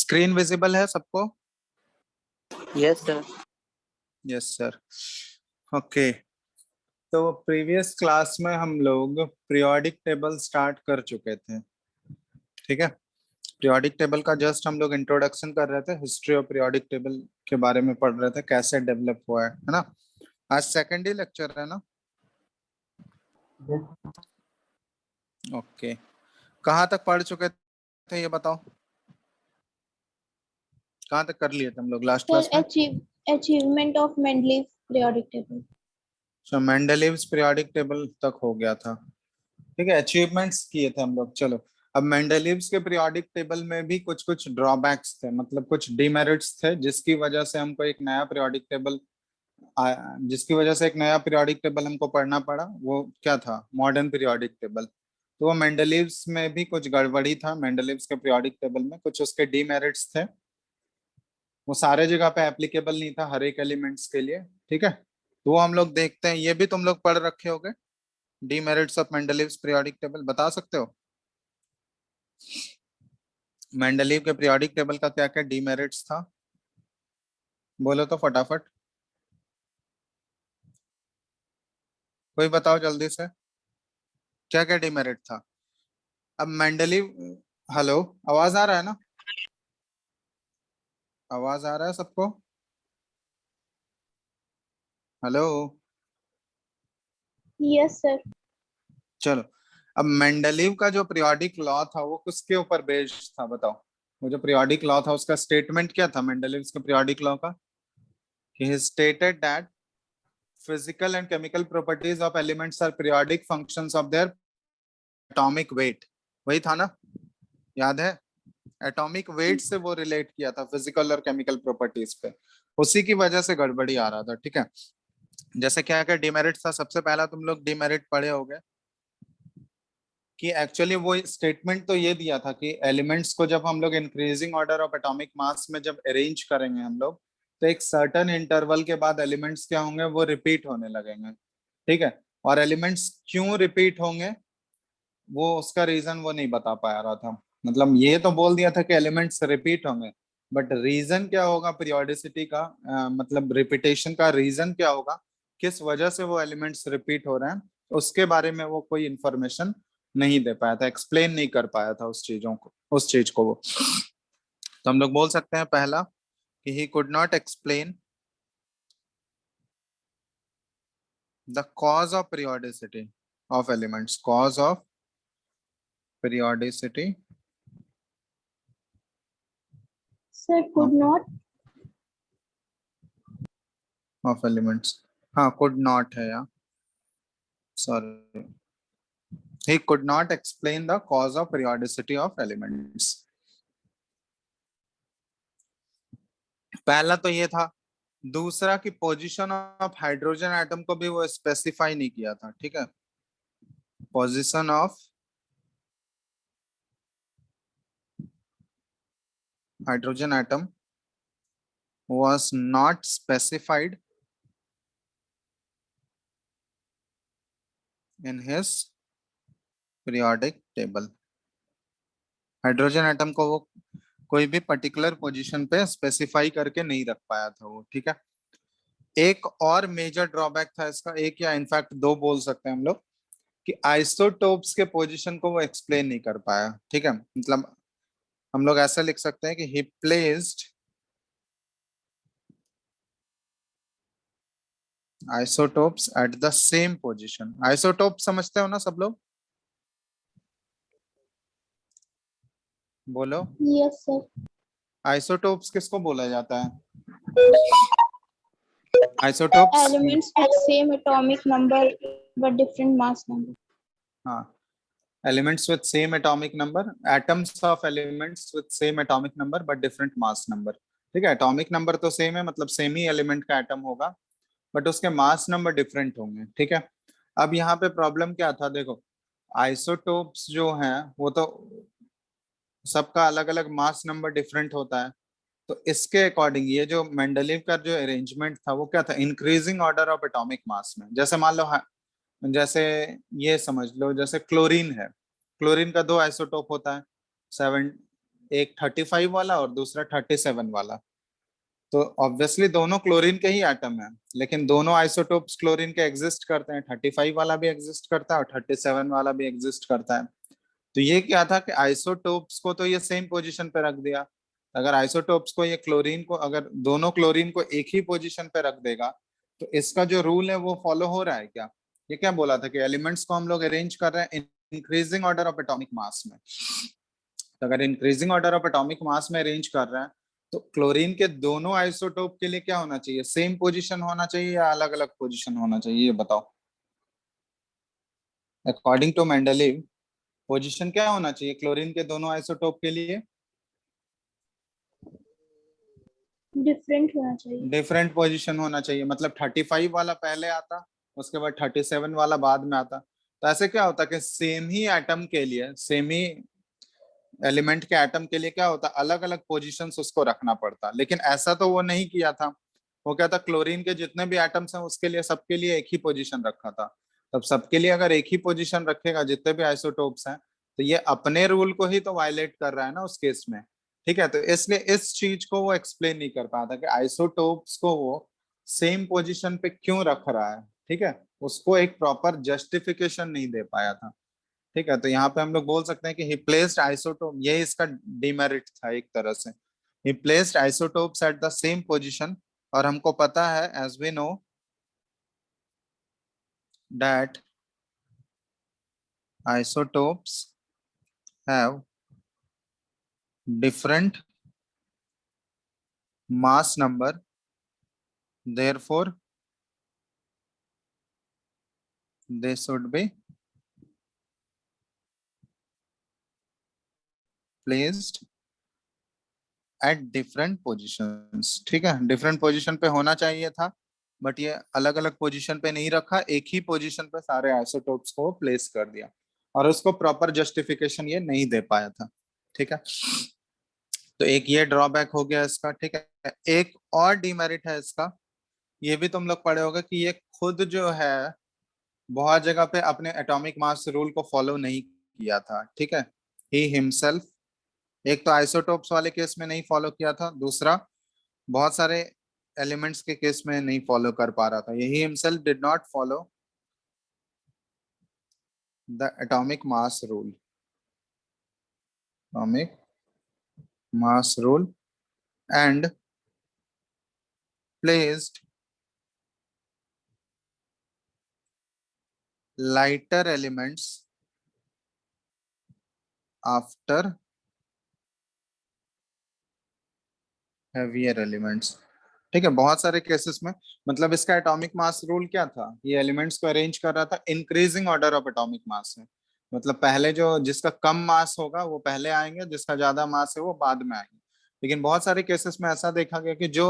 Screen visible है सबको? Yes sir. Yes sir. Okay, तो प्रीवियस क्लास में हम लोग पीरियोडिक टेबल स्टार्ट कर चुके थे। ठीक है, पीरियोडिक टेबल का जस्ट हम लोग इंट्रोडक्शन कर रहे थे, हिस्ट्री ऑफ पीरियोडिक टेबल के बारे में पढ़ रहे थे, कैसे डेवलप हुआ है ना। आज सेकंड ही लेक्चर है ना? ओके, कहाँ तक पढ़ चुके थे ये बताओ, कहाँ तक कर लिए थे हम लोग लास्ट क्लास में? Achievement of Mendeleev periodic table. So Mendeleev's periodic table तक हो गया था। ठीक है, अचीवमेंट्स किए थे हम लोग। चलो, अब मेंडलीव्स के पीरियोडिक टेबल में भी कुछ कुछ ड्रॉबैक्स थे, मतलब कुछ डिमेरिट्स थे, जिसकी वजह से हमको एक नया पीरियोडिक टेबल हमको पढ़ना पड़ा। वो क्या था? Modern periodic table. तो वो मेंडलीव्स में भी कुछ गड़बड़ी था, मेंडलीव्स के पीरियोडिक टेबल में कुछ उसके डिमेरिट्स थे, वो सारे जगह पे एप्लीकेबल नहीं था हर एक एलिमेंट्स के लिए। ठीक है, तो वो हम लोग देखते हैं। ये भी तुम लोग पढ़ रखे होगे, demerits of Mendeleev's periodic table. बता सकते हो मेंडलीव के पीरियोडिक टेबल का क्या क्या डीमेरिट्स था? बोलो तो फटाफट, कोई बताओ जल्दी से, क्या क्या डीमेरिट था? अब मेंडलीव, हेलो, आवाज आ रहा है ना? आवाज आ रहा है सबको? हेलो? Yes sir. चलो, अब मेंडलीव का जो पीरियोडिक लॉ था वो किसके ऊपर बेस्ड था बताओ? वो जो पीरियोडिक लॉ था उसका स्टेटमेंट क्या था मेंडलीव के पीरियोडिक लॉ का? ही stated that physical and chemical properties of elements are periodic functions of their atomic weight। वही था ना, याद है? एटॉमिक वेट से वो रिलेट किया था फिजिकल और केमिकल प्रॉपर्टीज पे, उसी की वजह से गड़बड़ी आ रहा था। ठीक है, जैसे क्या क्या डिमेरिट था, सबसे पहला तुम लोग डिमेरिट पढ़े होगे कि एक्चुअली वो स्टेटमेंट तो ये दिया था कि एलिमेंट्स को जब हम लोग increasing order of atomic mass में जब अरेंज करेंगे हम लोग, तो एक सर्टन इंटरवल के बाद एलिमेंट्स क्या होंगे, वो रिपीट होने लगेंगे। ठीक है, और एलिमेंट्स क्यों रिपीट होंगे वो उसका रीजन वो नहीं बता पा रहा था। मतलब ये तो बोल दिया था कि एलिमेंट्स रिपीट होंगे, बट रीजन क्या होगा पीरियोडिसिटी का, मतलब रिपीटेशन का रीजन क्या होगा, किस वजह से वो एलिमेंट्स रिपीट हो रहे हैं, उसके बारे में वो कोई इंफॉर्मेशन नहीं दे पाया था, एक्सप्लेन नहीं कर पाया था उस चीज को वो। तो हम लोग बोल सकते हैं पहला कि he could not explain the cause of periodicity of elements, cause of periodicity sir could not of elements। हाँ, could not है यार, sorry, he could not explain the cause of periodicity of elements। पहला तो ये था। दूसरा कि position of hydrogen atom को भी वो स्पेसिफाई नहीं किया था। ठीक है, position of hydrogen atom was not specified in his periodic table। Hydrogen atom को वो कोई भी पर्टिकुलर पोजीशन पे स्पेसिफाई करके नहीं रख पाया था वो। ठीक है, एक और मेजर ड्रॉबैक था इसका, एक या इनफैक्ट दो बोल सकते हैं हम लोग, कि आइसोटोप्स के पोजीशन को वो एक्सप्लेन नहीं कर पाया। ठीक है, मतलब हम लोग ऐसा लिख सकते हैं कि ही placed isotopes at the same position. Isotope समझते हो ना सब लोग? बोलो, यस सर। आइसोटोप्स किसको बोला जाता है? Isotopes, elements with same atomic number but different mass number। हाँ, elements with same atomic number, atoms of elements with same atomic number but different mass number। ठीक है, एटॉमिक नंबर तो same है, मतलब सेम ही एलिमेंट का atom होगा, but उसके मास नंबर डिफरेंट होंगे। ठीक है, अब यहाँ पे प्रॉब्लम क्या था, देखो आइसोटोप्स जो हैं वो तो सबका अलग अलग मास नंबर डिफरेंट होता है, तो इसके अकॉर्डिंग ये जो मेंडलीव का जो अरेंजमेंट था वो क्या था, increasing order of atomic mass में। जैसे मान लो, जैसे ये समझ लो, जैसे क्लोरीन है, क्लोरीन का दो आइसोटोप होता है, 7 एक 35 वाला और दूसरा 37 वाला। तो ऑब्वियसली दोनों क्लोरीन के ही एटम है, लेकिन दोनों आइसोटोप्स क्लोरीन के एग्जिस्ट करते हैं। 35 वाला भी एग्जिस्ट करता है और 37 वाला भी एग्जिस्ट करता है। तो ये क्या था कि आइसोटोप्स को तो ये सेम पोजीशन पे रख दिया। अगर आइसोटोप्स को ये क्लोरीन को, अगर दोनों क्लोरीन को एक ही पोजीशन पे रख देगा, तो इसका जो रूल है वो फॉलो हो रहा है क्या? ये क्या बोला था कि एलिमेंट्स को हम लोग अरेंज कर रहे हैं increasing order of atomic mass में। तो अगर increasing order of atomic mass में अरेंज कर रहे हैं, तो क्लोरीन के दोनों आइसोटोप के लिए क्या होना चाहिए? सेम पोजीशन होना चाहिए या अलग अलग पोजीशन होना चाहिए? ये बताओ। अकॉर्डिंग टू मेंडलीव पोजीशन क्या होना चाहिए क्लोरीन के दोनों आइसोटोप के लिए? डिफरेंट होना चाहिए। डिफरेंट पोजीशन होना चाहिए, मतलब 35 वाला पहले आता, उसके बाद 37 वाला बाद में आता। तो ऐसे क्या होता कि सेम ही एटम के लिए, सेम ही एलिमेंट के एटम के लिए क्या होता, अलग अलग पोजीशंस उसको रखना पड़ता। लेकिन ऐसा तो वो नहीं किया था। वो क्या था, क्लोरीन के जितने भी एटम्स हैं उसके लिए, सबके लिए एक ही पोजीशन रखा था। तब सबके लिए अगर एक ही पोजीशन रखेगा जितने भी आइसोटोप्स हैं, तो ये अपने रूल को ही तो वायलेट कर रहा है ना उस केस में। ठीक है, तो इसलिए इस चीज को वो एक्सप्लेन नहीं कर पाया था कि आइसोटोप्स को वो सेम पोजीशन पे क्यों रख रहा है। ठीक है, उसको एक प्रॉपर जस्टिफिकेशन नहीं दे पाया था। ठीक है, तो यहाँ पे हम लोग बोल सकते हैं कि ही प्लेस्ड आइसोटोप, यही इसका डिमेरिट था एक तरह से। He placed isotopes at the same position. और हमको पता है, as we know that isotopes have different mass number, therefore they should be placed at different positions। ठीक है, डिफरेंट पोजीशन पे होना चाहिए था, बट ये अलग अलग पोजीशन पे नहीं रखा, एक ही पोजीशन पे सारे आइसोटोप्स को प्लेस कर दिया, और उसको प्रॉपर जस्टिफिकेशन ये नहीं दे पाया था। ठीक है, तो एक ये ड्रॉबैक हो गया इसका। ठीक है, एक और डिमेरिट है इसका, ये भी तुम लोग पढ़े होगे कि ये खुद जो है बहुत जगह पे अपने एटॉमिक मास रूल को फॉलो नहीं किया था। ठीक है, ही हिमसेल्फ, एक तो आइसोटोप्स वाले केस में नहीं फॉलो किया था, दूसरा बहुत सारे एलिमेंट्स के केस में नहीं फॉलो कर पा रहा था। यही himself did not follow the atomic mass rule, atomic mass rule, and placed lighter elements after heavier elements। ठीक है, बहुत सारे केसेस में, मतलब इसका एटॉमिक मास रूल क्या था, ये एलिमेंट्स को अरेंज कर रहा था increasing order of atomic mass में। मतलब पहले जो जिसका कम मास होगा वो पहले आएंगे, जिसका ज्यादा मास है वो बाद में आएंगे। लेकिन बहुत सारे केसेस में ऐसा देखा गया कि जो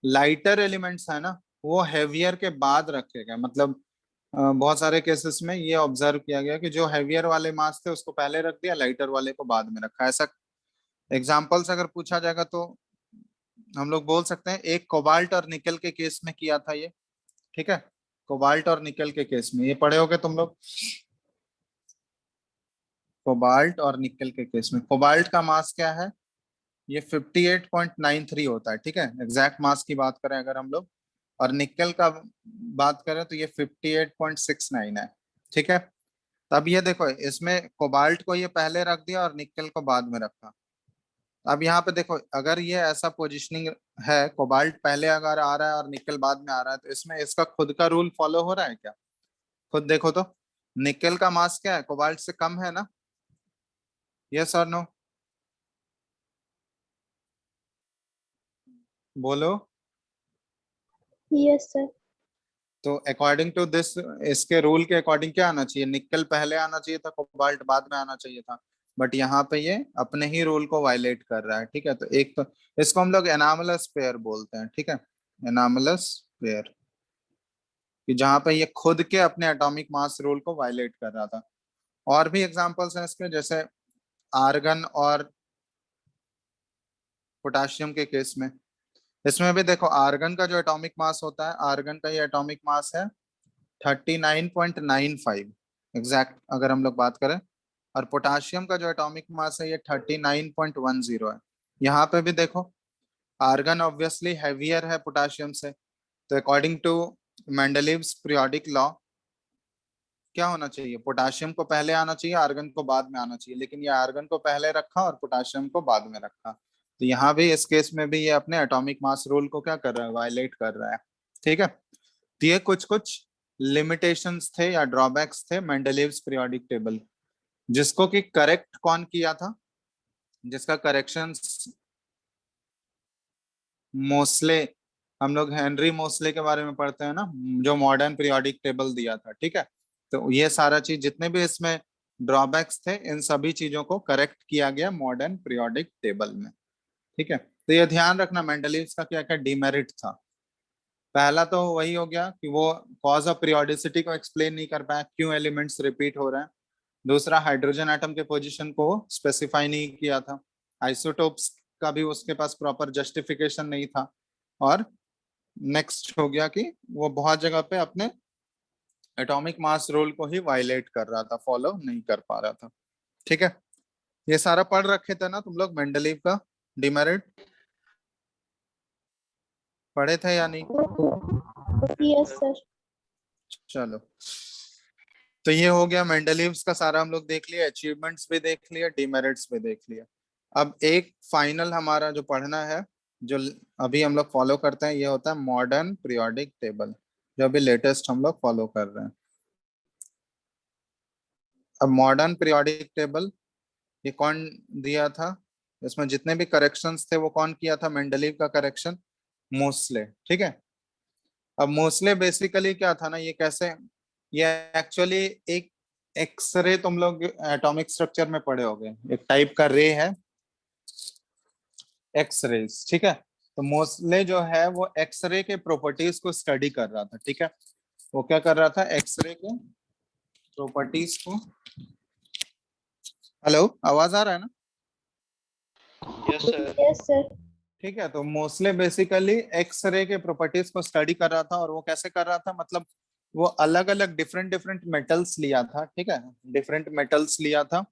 लाइटर एलिमेंट्स है ना, वो हैवियर के बाद रखे गए। मतलब बहुत सारे केसेस में ये ऑब्जर्व किया गया कि जो हैवियर वाले मास थे उसको पहले रख दिया, लाइटर वाले को बाद में रखा। ऐसा एग्जाम्पल्स अगर पूछा जाएगा तो हम लोग बोल सकते हैं, एक कोबाल्ट और निकल के केस में किया था ये। ठीक है, कोबाल्ट और निकल के केस में, ये पढ़े होगे तुम लोग, कोबाल्ट और निकल के केस में। कोबाल्ट का मास क्या है, ये 58.93 होता है। ठीक है, एग्जैक्ट मास की बात करें अगर हम लोग, और निकल का बात करें तो ये 58.69 है। ठीक है, तब ये देखो, इसमें कोबाल्ट को ये पहले रख दिया और निकल को बाद में रखा। अब यहाँ पे देखो, अगर ये ऐसा पोजिशनिंग है, कोबाल्ट पहले अगर आ रहा है और निकल बाद में आ रहा है, तो इसमें इसका खुद का रूल फॉलो हो रहा है क्या? खुद देखो तो, निकल का मास क्या है, कोबाल्ट से कम है ना? यस और नो, बोलो। Yes sir. तो अकॉर्डिंग टू दिस, इसके रूल के अकॉर्डिंग क्या आना चाहिए, निकल पहले आना चाहिए था, कोबाल्ट बाद में आना चाहिए था। बट यहाँ पे ये अपने ही रूल को वायलेट कर रहा है। ठीक है, तो एक तो इसको हम लोग एनामलस पेयर बोलते हैं। ठीक है, एनामलस पेयर, कि जहाँ पे ये खुद के अपने एटॉमिक मास रूल को वायलेट कर रहा था। और भी एग्जांपल्स हैं इसके, जैसे आर्गन और पोटाशियम के केस में। इसमें भी देखो, आर्गन का जो एटॉमिक मास होता है, आर्गन का ये एटॉमिक मास है 39.95 एग्जैक्ट, अगर हम लोग बात करें और पोटाशियम का जो एटॉमिक मास है ये 39.10 है। यहाँ पे भी देखो आर्गन ऑब्वियसली हैवियर है पोटाशियम से, तो according to Mendeleev's periodic law क्या होना चाहिए, पोटाशियम को पहले आना चाहिए, आर्गन को बाद में आना चाहिए, लेकिन ये आर्गन को पहले रखा और पोटाशियम को बाद में रखा। तो यहाँ भी इस केस में भी ये अपने एटॉमिक मास रूल को क्या कर रहा है, वायलेट कर रहा है। ठीक है, तो ये कुछ कुछ लिमिटेशंस थे या ड्रॉबैक्स थे मेंडलीव्स पीरियोडिक टेबल, जिसको कि करेक्ट कौन किया था, जिसका करेक्शन मोस्ले, हम लोग हेनरी मोस्ले के बारे में पढ़ते हैं ना, जो मॉडर्न पीरियोडिक टेबल दिया था। ठीक है, तो ये सारा चीज जितने भी इसमें ड्रॉबैक्स थे इन सभी चीजों को करेक्ट किया गया मॉडर्न पीरियोडिक टेबल में। ठीक है, तो ये ध्यान रखना मेंडलीव्स का क्या क्या डिमेरिट था। पहला तो वही हो गया कि वो कॉज ऑफ पीरियोडिसिटी को एक्सप्लेन नहीं कर पाया, क्यों एलिमेंट्स रिपीट हो रहे हैं। दूसरा, हाइड्रोजन एटम के पोजीशन को स्पेसिफाई नहीं किया था। आइसोटोप्स का भी उसके पास प्रॉपर जस्टिफिकेशन नहीं था। और नेक्स्ट हो गया कि वो बहुत जगह पे अपने एटॉमिक मास रूल को ही वायलेट कर रहा था, फॉलो नहीं कर पा रहा था। ठीक है, ये सारा पढ़ रखे थे ना तुम लोग, मेंडलीव का डिमेरिट पढ़े थे या नहीं? Yes, sir. चलो, तो ये हो गया मेंडलीव्स का सारा, हम लोग देख लिया, अचीवमेंट्स भी देख लिया, डिमेरिट्स भी देख लिया। अब एक फाइनल हमारा जो पढ़ना है, जो अभी हम लोग फॉलो करते हैं, ये होता है मॉडर्न पीरियोडिक टेबल, जो अभी लेटेस्ट हम लोग फॉलो कर रहे हैं। अब मॉडर्न पीरियोडिक टेबल ये कौन दिया था, इसमें जितने भी करेक्शंस थे वो कौन किया था, मेंडलीव का करेक्शन मोस्ले। ठीक है, अब मोस्ले बेसिकली क्या था ना, ये कैसे, ये एक्चुअली एक एक्सरे, तुम लोग एटॉमिक स्ट्रक्चर में पढ़े होगे, एक टाइप का रे है एक्सरेज। ठीक है, तो मोस्ले जो है वो एक्सरे के प्रॉपर्टीज को स्टडी कर रहा था। ठीक है, वो क्या कर रहा था, एक्सरे के प्रॉपर्टीज को, हेलो आवाज आ रहा है ना? Yes, sir. Yes, sir. ठीक है, तो मोस्ले बेसिकली एक्सरे के प्रॉपर्टीज को स्टडी कर रहा था, और वो कैसे कर रहा था, मतलब वो अलग अलग डिफरेंट डिफरेंट मेटल्स लिया था। ठीक है, डिफरेंट मेटल्स लिया था,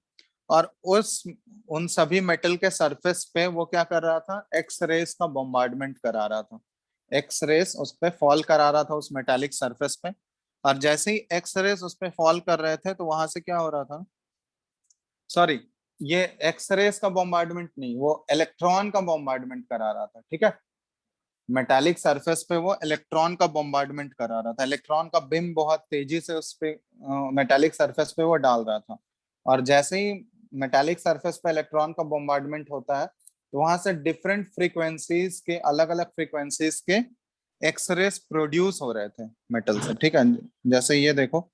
और उन सभी मेटल के सरफेस पे वो क्या कर रहा था, एक्स रेस का बॉम्बार्डमेंट करा रहा था, एक्स रेस उस पे फॉल करा रहा था उस मेटालिक सरफेस पे। और जैसे ही एक्स रेस उस पे फॉल कर रहे थे तो वहां से क्या हो रहा था, सॉरी, ये एक्सरेस का बॉम्बार्डमेंट नहीं, वो इलेक्ट्रॉन का बॉम्बार्डमेंट करा रहा था। ठीक है, मेटालिक सरफेस पे वो इलेक्ट्रॉन का बॉम्बार्डमेंट करा रहा था, इलेक्ट्रॉन का बिम बहुत तेजी से उस पे मेटालिक सरफेस पे वो डाल रहा था। और जैसे ही मेटालिक सरफेस पे इलेक्ट्रॉन का बॉम्बार्डमेंट होता है तो वहां से डिफरेंट फ्रीक्वेंसीज के, अलग अलग फ्रीक्वेंसीज के एक्सरेस प्रोड्यूस हो रहे थे मेटल से। ठीक है, जैसे ये देखो,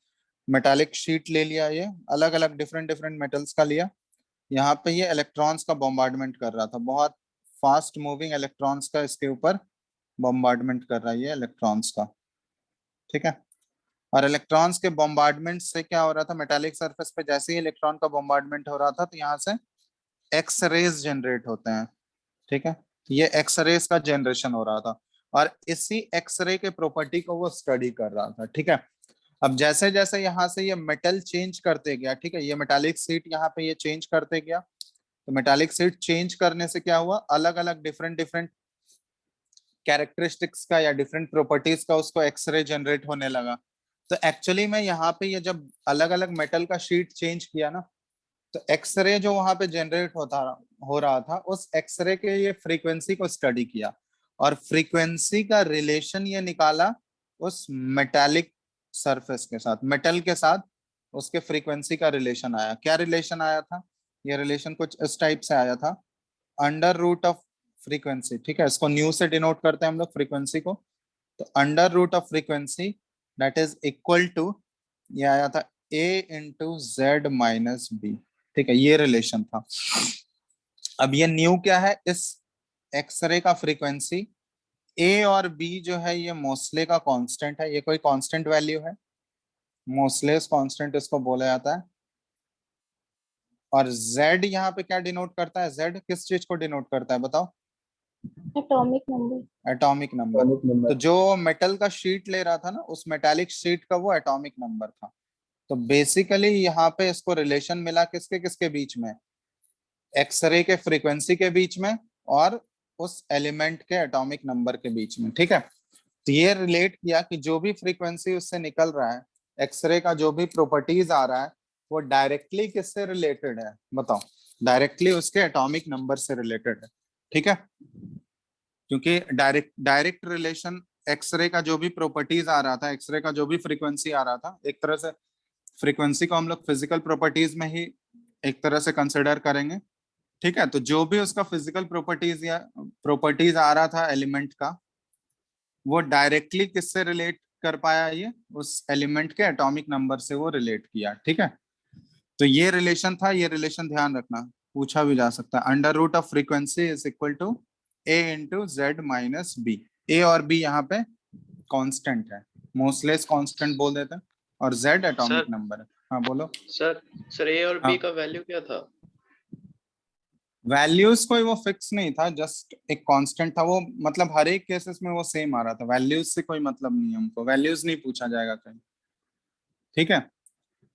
मेटालिक शीट ले लिया, ये अलग अलग डिफरेंट डिफरेंट मेटल्स का लिया, यहाँ पे ये इलेक्ट्रॉन्स का बॉम्बार्डमेंट कर रहा था, बहुत फास्ट मूविंग इलेक्ट्रॉन्स का इसके ऊपर बॉम्बार्डमेंट कर रहा है ये इलेक्ट्रॉन्स का। ठीक है, और इलेक्ट्रॉन्स के बॉम्बार्डमेंट से क्या हो रहा था, मेटालिक सरफेस पे जैसे ही इलेक्ट्रॉन का बॉम्बार्डमेंट हो रहा था तो यहाँ से एक्स रेज जनरेट होते हैं। ठीक है, ये एक्स रेज का जनरेशन हो रहा था, और इसी एक्सरे के प्रॉपर्टी को वो स्टडी कर रहा था। ठीक है, अब जैसे जैसे यहाँ से ये मेटल चेंज करते गया, ठीक है, ये मेटालिक सीट यहाँ पे ये चेंज करते गया, तो मेटालिक सीट चेंज करने से क्या हुआ, अलग अलग डिफरेंट डिफरेंट कैरेक्टरिस्टिक्स का या डिफरेंट प्रॉपर्टीज का उसको एक्सरे जनरेट होने लगा। तो एक्चुअली में यहाँ पे ये जब अलग अलग मेटल का शीट चेंज किया ना, तो एक्सरे जो वहां पे जनरेट हो रहा था, उस एक्सरे के ये फ्रीक्वेंसी को स्टडी किया, और फ्रीक्वेंसी का रिलेशन ये निकाला उस मेटालिक सरफेस के साथ, मेटल के साथ उसके फ्रीक्वेंसी का रिलेशन आया। क्या रिलेशन आया था, ये रिलेशन कुछ इस टाइप से आया था, अंडर रूट ऑफ फ्रीक्वेंसी। ठीक है, इसको न्यू से डिनोट करते हैं हम लोग फ्रीक्वेंसी को, तो under root of frequency that is equal to, ये आया था a into Z minus b. ठीक है, ये रिलेशन था। अब ये न्यू क्या है, इस एक्सरे का फ्रीक्वेंसी ए और बी जो है ये मोस्ले का कांस्टेंट है, ये कोई कांस्टेंट वैल्यू है, मोस्लेस कांस्टेंट इसको बोला जाता है। और z यहाँ पे क्या डिनोट करता है, z किस चीज को डिनोट करता है बताओ, Atomic number. Atomic number. तो जो मेटल का शीट ले रहा था ना, उस मेटालिक शीट का वो एटॉमिक नंबर था। तो बेसिकली यहाँ पे इसको रिलेशन मिला किसके किसके बीच में, एक्सरे के फ्रीक्वेंसी के बीच में और उस एलिमेंट के एटॉमिक नंबर के बीच में। ठीक है, तो ये रिलेट किया कि जो भी फ्रीक्वेंसी उससे निकल रहा है, एक्सरे का जो भी प्रॉपर्टीज आ रहा है, वो डायरेक्टली किससे रिलेटेड है बताओ, डायरेक्टली उसके एटॉमिक नंबर से रिलेटेड है। ठीक है, क्योंकि डायरेक्ट रिलेशन एक्सरे का जो भी प्रॉपर्टीज आ रहा था, एक्सरे का जो भी फ्रीक्वेंसी आ रहा था, एक तरह से फ्रीक्वेंसी को हम लोग फिजिकल प्रॉपर्टीज में ही एक तरह से कंसिडर करेंगे। ठीक है, तो जो भी उसका फिजिकल प्रॉपर्टीज या प्रॉपर्टीज आ रहा था एलिमेंट का, वो डायरेक्टली किससे रिलेट कर पाया, ये उस एलिमेंट के एटॉमिक नंबर से वो रिलेट किया। ठीक है, तो ये रिलेशन था, ये रिलेशन ध्यान रखना, पूछा भी जा सकता है। Under root of frequency is equal to A into Z minus B. A और बी यहाँ पे कांस्टेंट है, मोस्टलेस कांस्टेंट बोल देते हैं, और जेड एटॉमिक सर नंबर है। हाँ बोलो। सर सर ए और हाँ, बी का वैल्यू क्या था? वैल्यूज कोई वो फिक्स नहीं था, जस्ट एक कांस्टेंट था वो, मतलब हर एक केसेस में वो सेम आ रहा था, वैल्यूज से कोई मतलब नहीं है, हमको वैल्यूज नहीं पूछा जाएगा कहीं। ठीक है,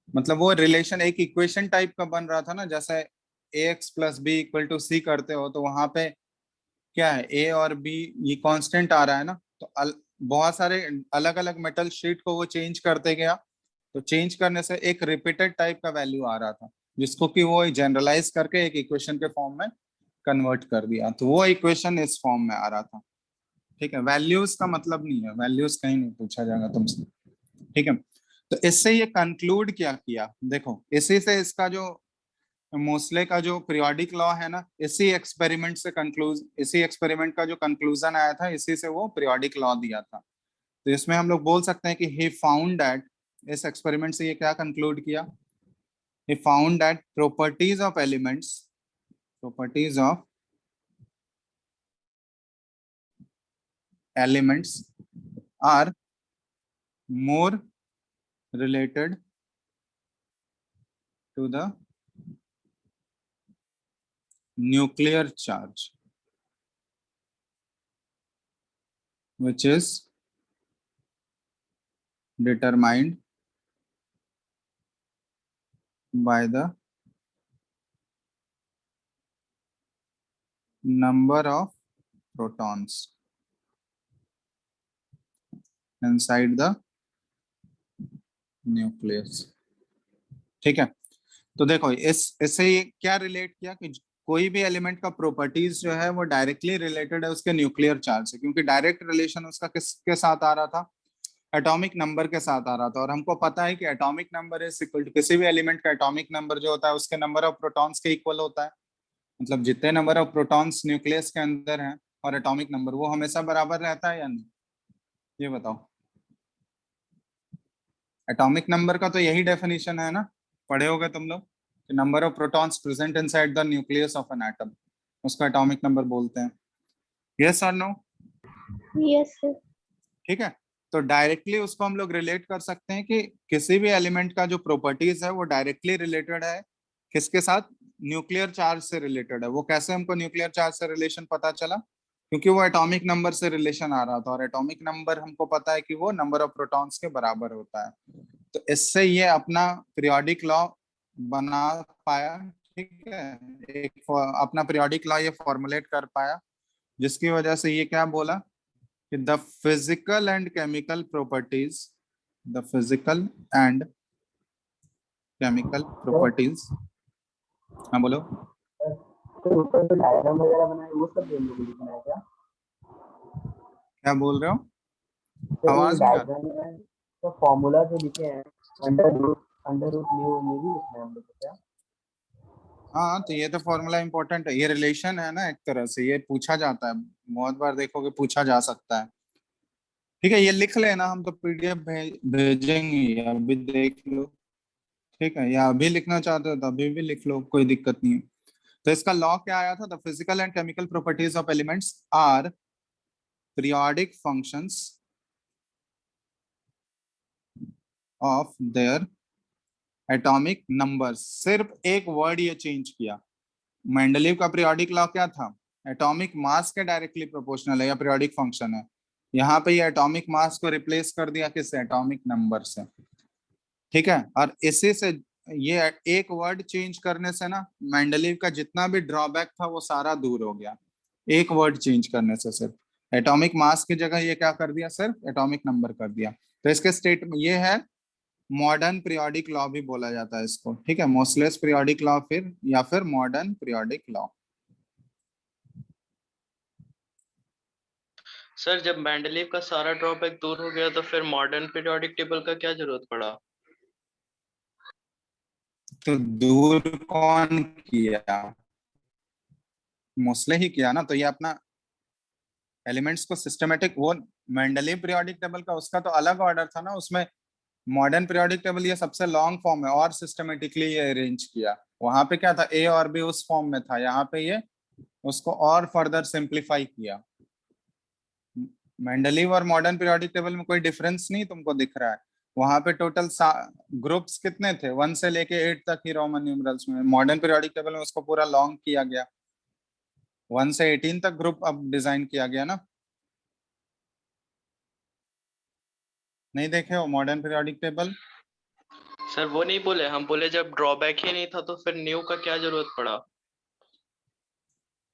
मतलब वो रिलेशन एक इक्वेशन टाइप का बन रहा था ना, जैसे A X plus B equal to C करते हो, तो वहां पे क्या है, ए और बी ये कांस्टेंट आ रहा है ना, तो बहुत सारे अलग अलग मेटल शीट को वो चेंज करते गया, तो चेंज करने से एक रिपीटेड टाइप का वैल्यू आ रहा था, जिसको कि वो जनरलाइज करके एक इक्वेशन के फॉर्म में कन्वर्ट कर दिया, तो वो इक्वेशन इस फॉर्म में आ रहा था। ठीक है, वैल्यूज का मतलब नहीं है, वैल्यूज कहीं नहीं पूछा जाएगा तुमसे। ठीक है, तो इससे ये कंक्लूड क्या किया, देखो इसी से इसका जो मोस्ले का जो पीरियोडिक लॉ है ना, इसी एक्सपेरिमेंट से कंक्लूज, इसी एक्सपेरिमेंट का जो कंक्लूजन आया था, इसी से वो पीरियोडिक लॉ दिया था। तो इसमें हम लोग बोल सकते हैं कि ही फाउंड दैट, इस एक्सपेरिमेंट से ये क्या कंक्लूड किया, he found that properties of elements are more related to the nuclear charge, which is determined by the number of protons inside the nucleus। ठीक है, तो देखो इससे ये क्या रिलेट किया कि कोई भी एलिमेंट का प्रॉपर्टीज जो है वो डायरेक्टली रिलेटेड है उसके न्यूक्लियर चार्ज से, क्योंकि डायरेक्ट रिलेशन उसका किसके साथ आ रहा था, एटॉमिक नंबर के साथ आ रहा था। और हमको पता है कि atomic number is equal to, किसी भी एलिमेंट का एटॉमिक नंबर जो होता है उसके नंबर ऑफ प्रोटॉन्स के इक्वल होता है, मतलब जितने नंबर ऑफ प्रोटॉन्स न्यूक्लियस के अंदर हैं और एटॉमिक नंबर, वो हमेशा बराबर रहता है या नहीं, ये बताओ। एटॉमिक नंबर का तो यही डेफिनेशन है ना, पढ़े होगे तुम लोग, कि number of protons present inside the nucleus of an atom, उसका एटॉमिक नंबर बोलते हैं। यस और नो? Yes, sir. ठीक है, तो डायरेक्टली उसको हम लोग रिलेट कर सकते हैं कि किसी भी एलिमेंट का जो प्रॉपर्टीज है वो डायरेक्टली रिलेटेड है किसके साथ, न्यूक्लियर चार्ज से रिलेटेड है। वो कैसे हमको न्यूक्लियर चार्ज से रिलेशन पता चला, क्योंकि वो एटॉमिक नंबर से रिलेशन आ रहा था, और एटॉमिक नंबर हमको पता है कि वो नंबर ऑफ प्रोटॉन्स के बराबर होता है। तो इससे ये अपना पीरियोडिक लॉ बना पाया। ठीक है, एक अपना पीरियोडिक लॉ ये फॉर्मुलेट कर पाया, जिसकी वजह से ये क्या बोला कि the physical and chemical properties, the physical and chemical properties, हाँ बोलो। तो ऊपर जो डायग्राम वगैरह बनाए वो सब भी हम लोग को लिखना है क्या? क्या बोल रहे हो, तो ये आवाज नहीं आ रही। डायग्राम में तो फॉर्मूला जो लिखे हैं अंडर रूट न्यू, ये भी लिखना है हम लोग को क्या? हाँ, तो ये तो फॉर्मूला इंपॉर्टेंट है, ये रिलेशन है ना, एक तरह से ये पूछा जाता है, बहुत बार देखोगे पूछा जा सकता है। ठीक है, ये लिख लेना, हम तो पीडीएफ भेजेंगे, अभी देख लो। ठीक है, या अभी लिखना चाहते हो तो अभी भी लिख लो, कोई दिक्कत नहीं है। तो इसका लॉ क्या आया था, the physical and chemical properties of elements are periodic functions of their atomic numbers। सिर्फ एक वर्ड ये चेंज किया, मेंडलीव का पीरियोडिक लॉ क्या था, एटॉमिक मास के डायरेक्टली प्रोपोर्शनल है या पीरियोडिक फंक्शन है, यहाँ पे ये एटॉमिक मास को रिप्लेस कर दिया किससे, एटॉमिक नंबर से। ठीक है। और इसी से ये एक वर्ड चेंज करने से ना मेंडलीव का जितना भी ड्रॉबैक था वो सारा दूर हो गया, एक वर्ड चेंज करने से। सिर्फ एटॉमिक मास की जगह ये क्या कर दिया, सिर्फ एटॉमिक नंबर कर दिया। तो इसके स्टेट ये है मॉडर्न पीरियोडिक लॉ भी बोला जाता है इसको, ठीक है, मोसलेस पीरियोडिक लॉ फिर या फिर मॉडर्न पीरियोडिक लॉ। सर जब मेंडलीव का सारा ड्रॉबैक दूर हो गया तो फिर मॉडर्न पीरियोडिक टेबल का क्या जरूरत पड़ा? तो दूर कौन किया, मोस्ले ही किया ना। तो ये अपना एलिमेंट्स को सिस्टमेटिक, वो मेंडलीव पीरियोडिक टेबल का उसका तो अलग ऑर्डर था ना, उसमें मॉडर्न पीरियोडिक टेबल ये सबसे लॉन्ग फॉर्म है और सिस्टमेटिकली ये अरेंज किया। वहां पे क्या था, ए और बी उस फॉर्म में था, यहाँ पे ये उसको और फर्दर सिंप्लीफाई किया। मेंडलीव और मॉडर्न पीरियोडिक टेबल में कोई डिफरेंस नहीं तुमको दिख रहा है। वहां पे टोटल ग्रुप्स कितने थे, 1 से लेके 8 तक ही रोमन न्यूमरल्स में। मॉडर्न पीरियोडिक टेबल में उसको पूरा लॉन्ग किया गया, 1 से 18 तक ग्रुप अब डिजाइन किया गया ना। नहीं देखे हो मॉडर्न पीरियोडिक टेबल? सर वो नहीं बोले, हम बोले जब ड्रॉबैक ही नहीं था तो फिर न्यू का क्या जरूरत पड़ा?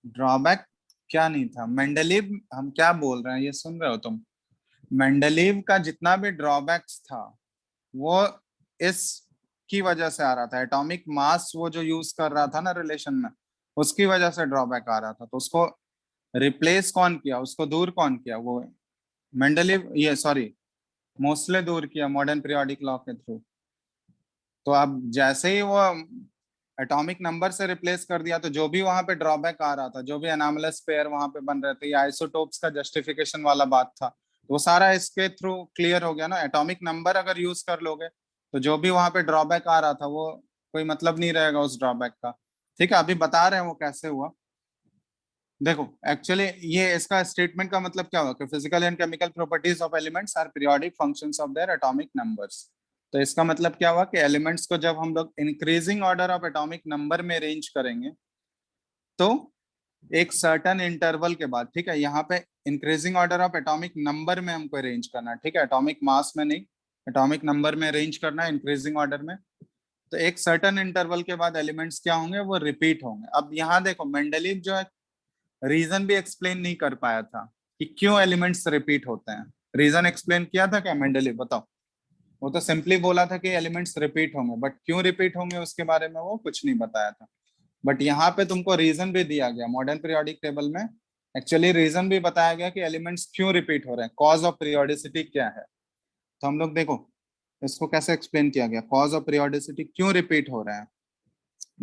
ड्रॉबैक क्या नहीं था, मेंडलीव हम क्या बोल रहे हैं ये सुन रहे हो तुम? मेंडलीव का जितना भी ड्रॉबैक्स था वो इस की वजह से आ रहा था, एटॉमिक मास वो जो यूज कर रहा था ना रिलेशन में, उसकी वजह से ड्रॉबैक आ रहा था। तो उसको रिप्लेस कौन किया, उसको दूर कौन किया, वो मेंडलीव, ये सॉरी मोस्ले दूर किया मॉडर्न पीरियोडिक लॉ के थ्रू। तो अब जैसे ही वो एटॉमिक नंबर से रिप्लेस कर दिया तो जो भी वहां पे ड्रॉबैक आ रहा था, जो भी एनामलस पेयर वहां पे बन रहे थे, ये आइसोटोप्स का जस्टिफिकेशन वाला बात था, तो वो सारा इसके थ्रू क्लियर हो गया ना। एटॉमिक नंबर अगर यूज कर लोगे तो जो भी वहां पे ड्रॉबैक आ रहा था वो कोई मतलब नहीं रहेगा उस ड्रॉबैक का। ठीक है, अभी बता रहे हैं वो कैसे हुआ। देखो एक्चुअली ये इसका स्टेटमेंट का मतलब क्या हुआ कि physical and chemical properties of elements are periodic functions of their atomic numbers. तो इसका मतलब क्या हुआ कि एलिमेंट्स को जब हम लोग increasing order of atomic number में अरेंज करेंगे तो एक सर्टन इंटरवल के बाद, ठीक है, यहाँ पे increasing order of atomic number में हमको अरेंज करना है, ठीक है, एटॉमिक मास में नहीं, एटॉमिक नंबर में अरेंज करना है इंक्रीजिंग ऑर्डर में। तो एक सर्टन इंटरवल के बाद एलिमेंट्स क्या होंगे, वो रिपीट होंगे। अब यहाँ देखो मेंडलीव जो है रीजन भी एक्सप्लेन नहीं कर पाया था कि क्यों एलिमेंट्स रिपीट होते हैं। रीजन एक्सप्लेन किया था क्या मेंडलीव, बताओ? वो तो सिंपली बोला था कि एलिमेंट्स रिपीट होंगे, बट क्यों रिपीट होंगे उसके बारे में वो कुछ नहीं बताया था। बट यहाँ पे तुमको रीजन भी दिया गया मॉडर्न पीरियोडिक टेबल में, एक्चुअली रीजन भी बताया गया कि एलिमेंट्स क्यों रिपीट हो रहे हैं, कॉज ऑफ पीरियोडिसिटी क्या है। तो हम लोग देखो इसको कैसे एक्सप्लेन किया गया, कॉज ऑफ पीरियोडिसिटी क्यों रिपीट हो रहे हैं,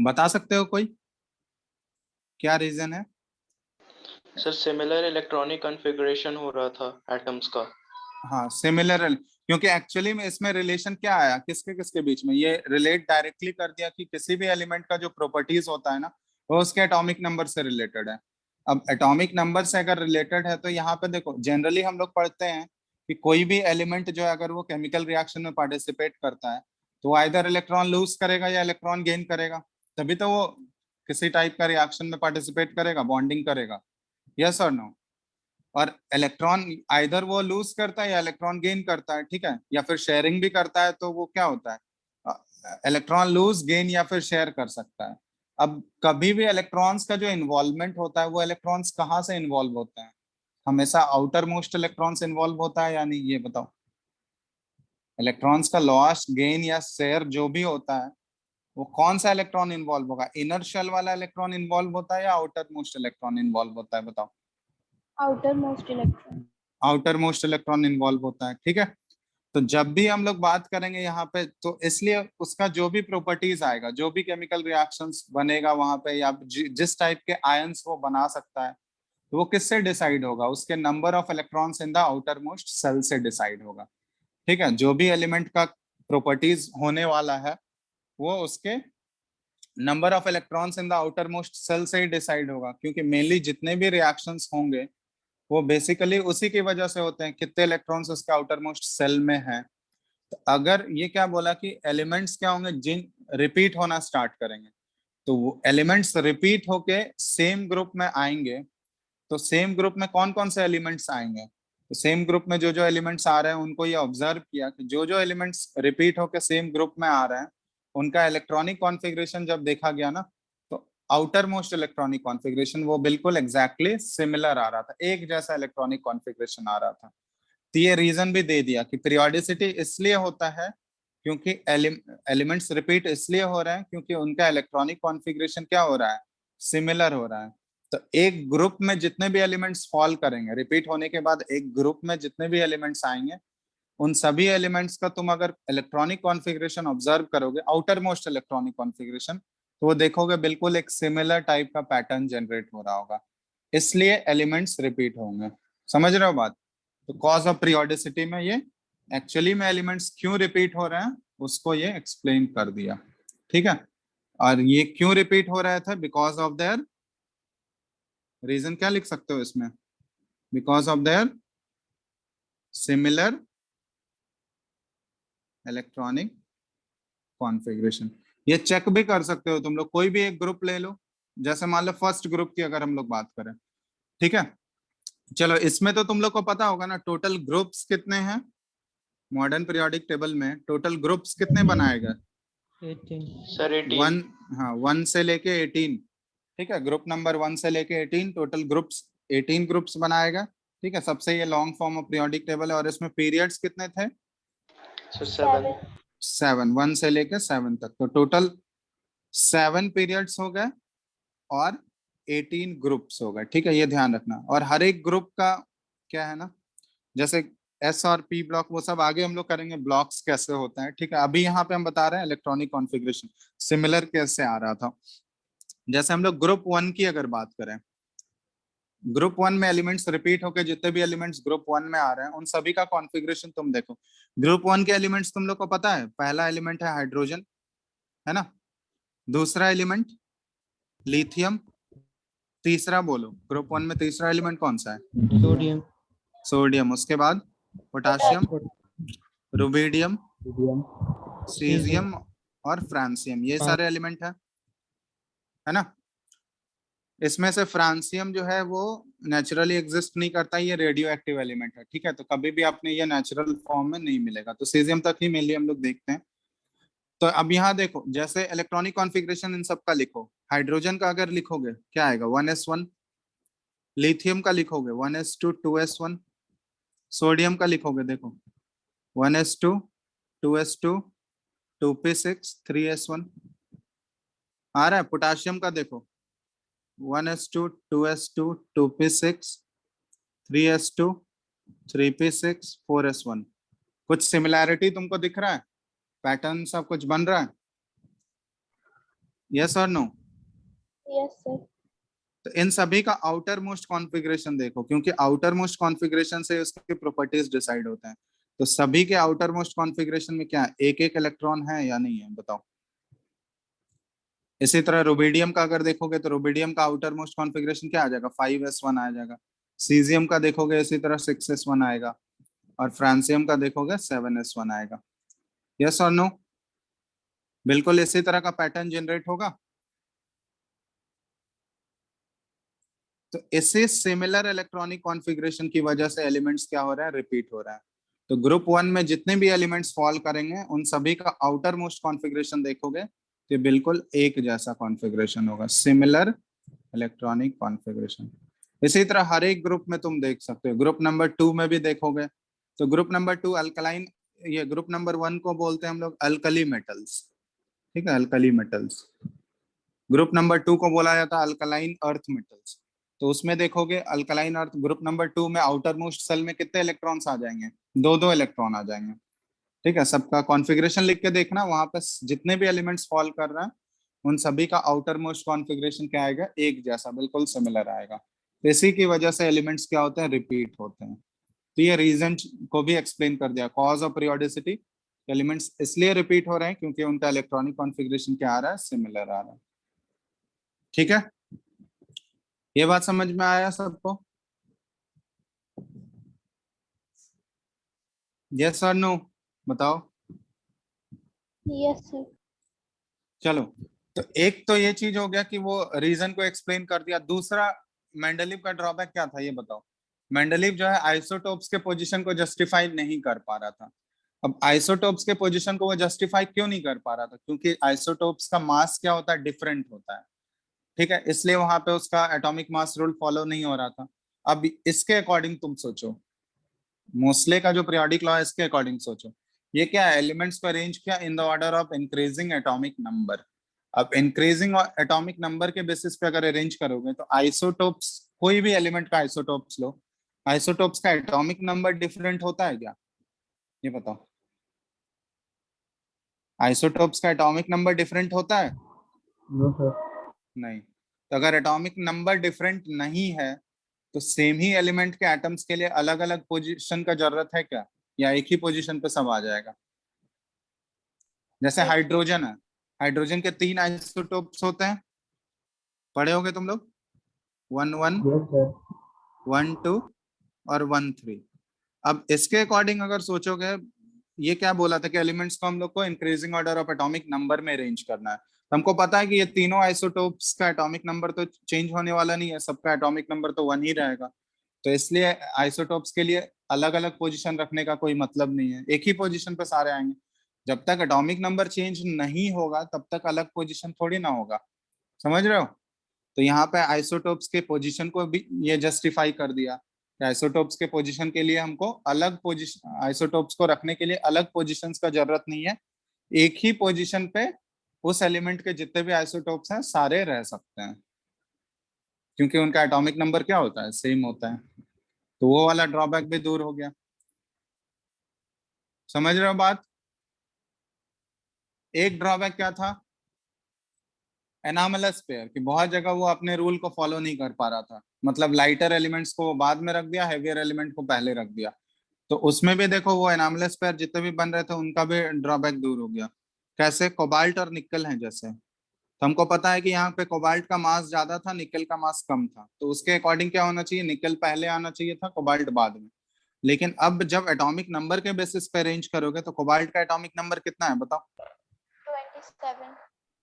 बता सकते हो कोई, क्या रीजन है? सर सिमिलर इलेक्ट्रॉनिक कॉन्फ़िगरेशन हो रहा था एटम्स का। हाँ सिमिलर, क्योंकि एक्चुअली में इसमें रिलेशन क्या आया, किसके किसके बीच में, ये रिलेट डायरेक्टली कर दिया कि किसी भी एलिमेंट का जो प्रॉपर्टीज होता है ना वो उसके एटॉमिक नंबर से रिलेटेड है। अब एटॉमिक नंबर से अगर रिलेटेड है तो यहाँ पे देखो जनरली हम लोग पढ़ते हैं कि कोई भी एलिमेंट जो है अगर वो केमिकल रिएक्शन में पार्टिसिपेट करता है तो वो आइदर इलेक्ट्रॉन लूज करेगा या इलेक्ट्रॉन गेन करेगा, तभी तो वो किसी टाइप का रिएक्शन में पार्टिसिपेट करेगा, बॉन्डिंग करेगा, यस और नो। और इलेक्ट्रॉन आइदर वो लूज करता है या इलेक्ट्रॉन गेन करता है, ठीक है, या फिर शेयरिंग भी करता है, तो वो क्या होता है, इलेक्ट्रॉन लूज गेन या फिर शेयर कर सकता है। अब कभी भी इलेक्ट्रॉन्स का जो इन्वॉल्वमेंट होता है वो इलेक्ट्रॉन्स कहाँ से इन्वॉल्व होते हैं, हमेशा आउटर मोस्ट इलेक्ट्रॉन्स इन्वॉल्व होता है या नहीं, ये बताओ? इलेक्ट्रॉन्स का लॉस गेन या शेयर जो भी होता है वो कौन सा इलेक्ट्रॉन इन्वॉल्व होगा, इनर शेल वाला इलेक्ट्रॉन इन्वॉल्व होता है या आउटर मोस्ट इलेक्ट्रॉन इन्वॉल्व होता है, बताओ? outer most electron. Outer most electron involve होता है, ठीक है। तो जब भी हम लोग बात करेंगे यहाँ पे तो इसलिए उसका जो भी प्रॉपर्टीज आएगा, जो भी केमिकल रिएक्शंस बनेगा वहां पे, या जिस टाइप के आयंस वो बना सकता है, तो वो किससे डिसाइड होगा, उसके number of electrons in the outermost shell से डिसाइड होगा, ठीक है। जो भी एलिमेंट का प्रॉपर्टीज होने वाला है वो उसके number of electrons in the outermost shell से ही डिसाइड होगा, क्योंकि मेनली जितने भी रिएक्शंस होंगे वो बेसिकली उसी की वजह से होते हैं, कितने इलेक्ट्रॉन्स उसके आउटर मोस्ट सेल में हैं। तो अगर ये क्या बोला कि एलिमेंट्स क्या होंगे, जिन रिपीट होना स्टार्ट करेंगे, तो वो एलिमेंट्स रिपीट होके सेम ग्रुप में आएंगे। तो सेम ग्रुप में कौन कौन से एलिमेंट्स आएंगे, तो सेम ग्रुप में जो जो एलिमेंट्स आ रहे हैं उनको ये ऑब्जर्व किया कि जो जो एलिमेंट्स रिपीट होकर सेम ग्रुप में आ रहे हैं उनका इलेक्ट्रॉनिक कॉन्फ़िगरेशन जब देखा गया ना, तो आउटर मोस्ट इलेक्ट्रॉनिक कॉन्फ़िगरेशन वो बिल्कुल एग्जैक्टली सिमिलर आ रहा था, एक जैसा इलेक्ट्रॉनिक कॉन्फ़िगरेशन आ रहा था। तो ये रीजन भी दे दिया कि पीरियोडिसिटी इसलिए होता है क्योंकि एलिमेंट्स रिपीट इसलिए हो रहे हैं क्योंकि उनका इलेक्ट्रॉनिक कॉन्फ़िगरेशन क्या हो रहा है, सिमिलर हो रहा है। तो एक ग्रुप में जितने भी एलिमेंट्स फॉल करेंगे, रिपीट होने के बाद एक ग्रुप में जितने भी एलिमेंट्स आएंगे, उन सभी एलिमेंट्स का तुम अगर इलेक्ट्रॉनिक कॉन्फ़िगरेशन ऑब्जर्व करोगे, आउटर मोस्ट इलेक्ट्रॉनिक कॉन्फ़िगरेशन, तो वो देखोगे बिल्कुल एक सिमिलर टाइप का पैटर्न जनरेट हो रहा होगा, इसलिए एलिमेंट्स रिपीट होंगे। समझ रहे हो बात? तो कॉज ऑफ पीरियोडिसिटी में ये एक्चुअली में एलिमेंट्स क्यों रिपीट हो रहे हैं उसको ये एक्सप्लेन कर दिया। ठीक है, और ये क्यों रिपीट हो रहा था, बिकॉज ऑफ देयर, रीजन क्या लिख सकते हो इसमें, because of their similar electronic configuration. ये चेक भी कर सकते हो तुम लोग, कोई भी एक ग्रुप ले लो, जैसे मान लो फर्स्ट ग्रुप की अगर हम लोग बात करें, ठीक है। चलो इसमें तो तुम लोग को पता होगा ना टोटल ग्रुप्स कितने हैं, मॉडर्न पीरियोडिक टेबल में टोटल ग्रुप्स कितने बनाए गए, 18 सर 18 वन, हाँ 1 से लेके 18, ठीक है, ग्रुप नंबर 1 से लेके 18 टोटल ग्रुप्स 18 ग्रुप्स बनाएगा। ठीक है, सबसे ये long form of periodic table है, और इसमें पीरियड्स कितने थे, सर 7 7, 1 से लेके 7 तक, तो टोटल 7 पीरियड्स हो गए और 18 ग्रुप्स हो गए। ठीक है, ये ध्यान रखना। और हर एक ग्रुप का क्या है ना, जैसे एस और पी ब्लॉक वो सब आगे हम लोग करेंगे, ब्लॉक्स कैसे होते हैं। ठीक है, अभी यहाँ पे हम बता रहे हैं इलेक्ट्रॉनिक कॉन्फ़िगरेशन सिमिलर कैसे आ रहा था। जैसे हम लोग ग्रुप 1 की अगर बात करें, ग्रुप 1 में एलिमेंट्स रिपीट होकर जितने भी एलिमेंट्स ग्रुप 1 में आ रहे हैं उन सभी का कॉन्फ़िगरेशन तुम देखो। ग्रुप 1 के एलिमेंट्स तुम लोग को पता है, पहला एलिमेंट है हाइड्रोजन, है ना, दूसरा एलिमेंट लिथियम, तीसरा बोलो ग्रुप 1 में तीसरा एलिमेंट कौन सा है, सोडियम सोडियम, उसके बाद पोटाशियम, रुबिडियम, मीडियम सीजियम और फ्रांसियम, ये सारे एलिमेंट है ना। इसमें से फ्रांसियम जो है वो नेचुरली एग्जिस्ट नहीं करता, ये रेडियो एक्टिव एलिमेंट है। ठीक है, तो कभी भी आपने ये नेचुरल फॉर्म में नहीं मिलेगा, तो सीजियम तक ही मेनली हम लोग देखते हैं। तो अब यहाँ देखो, जैसे इलेक्ट्रॉनिक कॉन्फ़िगरेशन इन सब का लिखो, हाइड्रोजन का अगर लिखोगे क्या आएगा 1s1, लिथियम का लिखोगे 1s2 2s1, सोडियम का लिखोगे देखो 1s2 2s2 2p6 3s1 आ रहा है। पोटाशियम का देखो 1s2 2s2 2p6 3s2 3p6 4s1। कुछ सिमिलैरिटी तुमको दिख रहा है, पैटर्न सब कुछ बन रहा है, यस और नो? Yes sir. तो इन सभी का आउटर मोस्ट कॉन्फ़िगरेशन देखो, क्योंकि आउटर मोस्ट कॉन्फ़िगरेशन से उसके प्रॉपर्टीज डिसाइड होते हैं। तो सभी के आउटर मोस्ट कॉन्फ़िगरेशन में क्या एक एक इलेक्ट्रॉन है या नहीं है, बताओ। इसी तरह रुबिडियम का अगर देखोगे तो रुबिडियम का आउटर मोस्ट कॉन्फ़िगरेशन क्या आ जाएगा, 5s1 आ जाएगा। सीजियम का देखोगे इसी तरह 6s1 आएगा, और फ्रांसियम का देखोगे 7s1 आएगा। यस और नो? बिल्कुल इसी तरह का पैटर्न जनरेट होगा। तो इसी सिमिलर इलेक्ट्रॉनिक कॉन्फ़िगरेशन की वजह से एलिमेंट्स क्या हो रहा है, रिपीट हो रहा है। तो ग्रुप 1 में जितने भी एलिमेंट्स फॉल करेंगे उन सभी का आउटर मोस्ट कॉन्फ़िगरेशन देखोगे तो बिल्कुल एक जैसा कॉन्फ़िगरेशन होगा, सिमिलर इलेक्ट्रॉनिक कॉन्फ़िगरेशन। इसी तरह हर एक ग्रुप में तुम देख सकते हो, ग्रुप नंबर 2 में भी देखोगे तो ग्रुप नंबर 2 अल्कलाइन, ये ग्रुप नंबर 1 को बोलते हैं हम लोग अल्कली मेटल्स। ठीक है, अल्कली मेटल्स। ग्रुप नंबर 2 को बोला जाता है अल्कलाइन अर्थ मेटल्स। तो उसमें देखोगे अल्कलाइन अर्थ ग्रुप नंबर 2 में आउटर मोस्ट सेल में कितने इलेक्ट्रॉन्स आ जाएंगे, 2-2 इलेक्ट्रॉन आ जाएंगे। ठीक है, सबका कॉन्फ़िगरेशन लिख के देखना, वहां पर जितने भी एलिमेंट्स फॉल कर रहे हैं उन सभी का आउटर मोस्ट कॉन्फ़िगरेशन क्या आएगा, एक जैसा, बिल्कुल सिमिलर आएगा। तो इसी की वजह से एलिमेंट्स क्या होते हैं, रिपीट होते हैं। तो ये रीजन को भी एक्सप्लेन कर दिया, कॉज ऑफ पीरियोडिसिटी, एलिमेंट्स इसलिए रिपीट हो रहे हैं क्योंकि उनका इलेक्ट्रॉनिक कॉन्फ़िगरेशन क्या आ रहा है, सिमिलर आ रहा है। ठीक है, ये बात समझ में आया सबको? यस और नो बताओ। Yes sir. चलो, तो एक तो ये चीज हो गया कि वो रीजन को एक्सप्लेन कर दिया। दूसरा, मेंडलीव का ड्रॉबैक क्या था ये बताओ। मेंडलीव जो है आइसोटोप्स के पोजीशन को जस्टिफाई नहीं कर पा रहा था। अब आइसोटोप्स के पोजीशन को वो जस्टिफाई क्यों नहीं कर पा रहा था? क्योंकि आइसोटोप्स का मास क्या होता है? डिफरेंट होता है, ठीक है, इसलिए वहां पे उसका एटॉमिक मास रूल फॉलो नहीं हो रहा था। अब इसके अकॉर्डिंग तुम सोचो, मोस्ले का जो पीरियोडिक लॉ है इसके अकॉर्डिंग सोचो, ये क्या है? एलिमेंट्स को अरेंज किया in the order of increasing atomic number. अब इंक्रीजिंग एटॉमिक नंबर के बेसिस पे अगर अरेंज करोगे तो आइसोटोप्स, कोई भी एलिमेंट का आइसोटोप्स लो, आइसोटोप्स का एटॉमिक नंबर डिफरेंट होता है क्या? ये बताओ, आइसोटोप्स का एटॉमिक नंबर डिफरेंट होता है? No sir. नहीं। तो अगर एटॉमिक नंबर डिफरेंट नहीं है तो सेम ही एलिमेंट के एटम्स के लिए अलग अलग पोजीशन का जरूरत है क्या, या एक ही पोजीशन पे सब आ जाएगा? जैसे हाइड्रोजन है, हाइड्रोजन के 3 आइसोटोप्स होते हैं, पढ़े होगे तुम लोग, 1 1 यस सर। 1 2 और 1 3। अब इसके अकॉर्डिंग अगर सोचोगे, ये क्या बोला था कि एलिमेंट्स को हम लोग को increasing order of atomic number में अरेंज करना है। तो हमको पता है कि ये तीनों आइसोटोप्स का एटॉमिक नंबर तो चेंज होने वाला नहीं है, सबका एटॉमिक नंबर तो 1 ही रहेगा। तो इसलिए आइसोटोप्स के लिए अलग अलग पोजीशन रखने का कोई मतलब नहीं है, एक ही पोजीशन पे सारे आएंगे। जब तक एटॉमिक नंबर चेंज नहीं होगा तब तक अलग पोजीशन थोड़ी ना होगा, समझ रहे हो? तो यहाँ पे आइसोटोप्स के पोजीशन को भी ये जस्टिफाई कर दिया, आइसोटोप्स के पोजीशन के लिए हमको अलग पोजीशन, आइसोटोप्स को रखने के लिए अलग पोजीशंस का जरूरत नहीं है, एक ही पोजीशन पे उस एलिमेंट के जितने भी आइसोटोप्स हैं सारे रह सकते हैं, क्योंकि उनका एटॉमिक नंबर क्या होता है? सेम होता है। तो वो वाला ड्रॉबैक भी दूर हो गया, समझ रहे हो बात? एक ड्रॉबैक क्या था? एनामलस पेयर, कि बहुत जगह वो अपने रूल को फॉलो नहीं कर पा रहा था, मतलब लाइटर एलिमेंट्स को बाद में रख दिया, हेवियर एलिमेंट को पहले रख दिया। तो उसमें भी देखो वो एनामलस पेयर जितने भी बन रहे थे उनका भी ड्रॉबैक दूर हो गया। कैसे? कोबाल्ट और निकल है जैसे, तो हमको पता है कि यहाँ पे कोबाल्ट का मास ज्यादा था, निकल का मास कम था, तो उसके अकॉर्डिंग क्या होना चाहिए? निकल पहले आना चाहिए था, कोबाल्ट बाद में। लेकिन अब जब एटॉमिक नंबर के बेसिस पे अरेंज करोगे तो कोबाल्ट का एटॉमिक नंबर कितना है बताओ? 27.